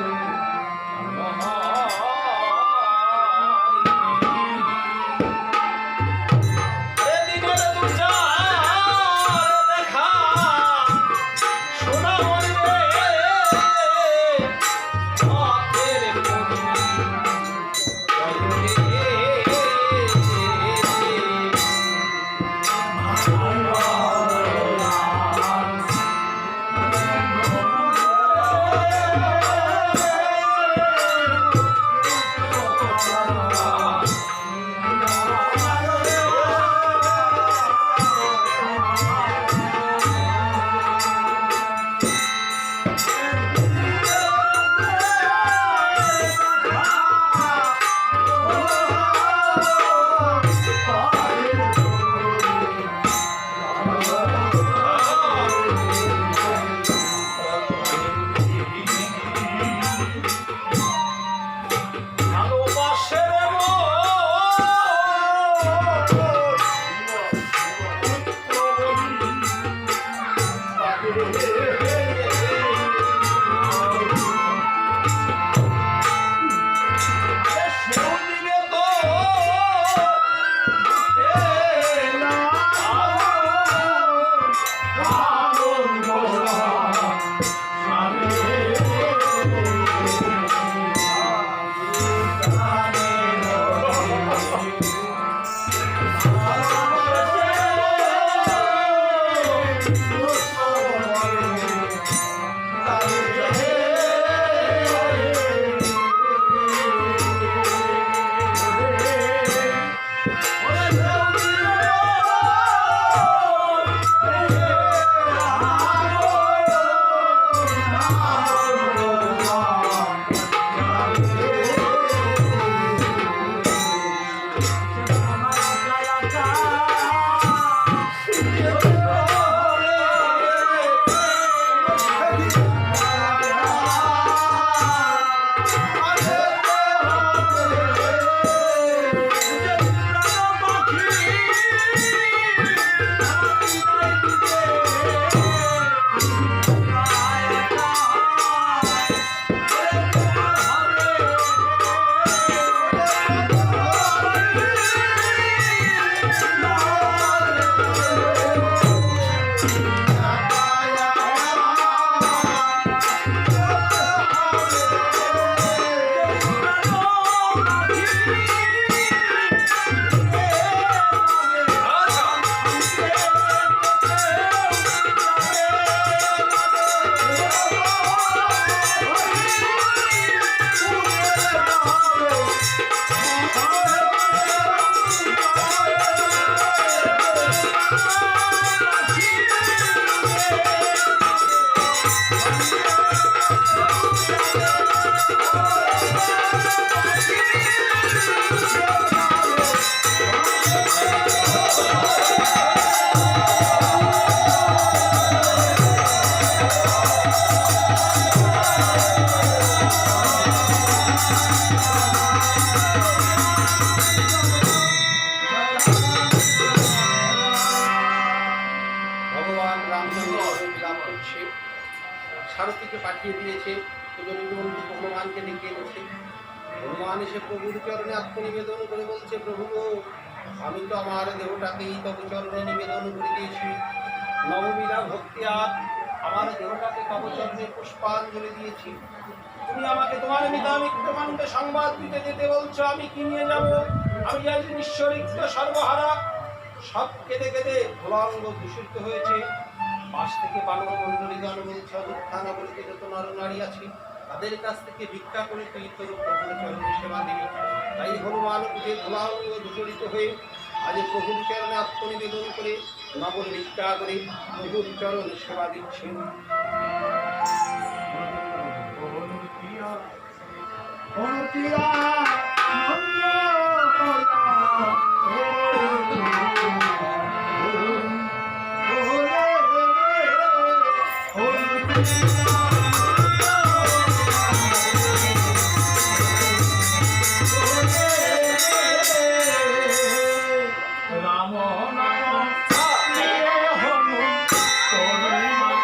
সারথীকে পাঠিয়ে দিয়েছে, বন্ধু হনুমানকে ডেকে এনেছে। হনুমান এসে প্রভুর চরণে আত্মনিবেদন করে বলছে, প্রভু আমি তো আমার দেহটাকেই তব চরণে নিবেদন করে দিয়েছি। নবমীরা ভক্তি আর আমার দেহটাকে কবচরণে পুষ্পাঞ্জলি দিয়েছি। তুমি আমাকে তোমার মিতামিত্রমানকে সংবাদ দিতে যেতে বলছো, আমি কি নিয়ে যাব? আমি আজ নিঃস্বরিক্ত সর্বহারা, সব কেঁদে কেঁদে ভোলাঙ্গ দূষিত হয়েছে। পাশ থেকে বানর মণ্ডলীগণ বলছে, অবস্থানা বলিতে যত নরনারী আছে তাদের কাছ থেকে ভিক্ষা করে তুই তোর প্রভুর চরণে সেবা দিবি। তাই হনুমান উঠে ভোলাঙ্গ দূষিত হয়ে আজ প্রভুর চরণে আত্মনিবেদন করে নগর ভিক্ষা করে প্রভুর চরণ সেবা দিচ্ছেন। অনুপ্রিয়া নন্দ রাম নাম নিয়ে হনু তোরে নাম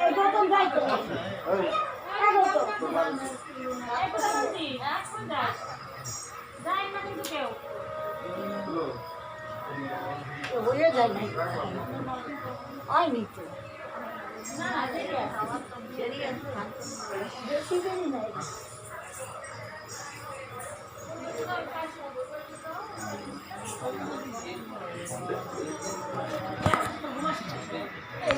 এই গৌতম যাই তো এই গৌতম এই কথা বলছি এখন যাই না কিন্তু কেউ হয়ে যায় না হয়নি তো না বেশি দেরি নাই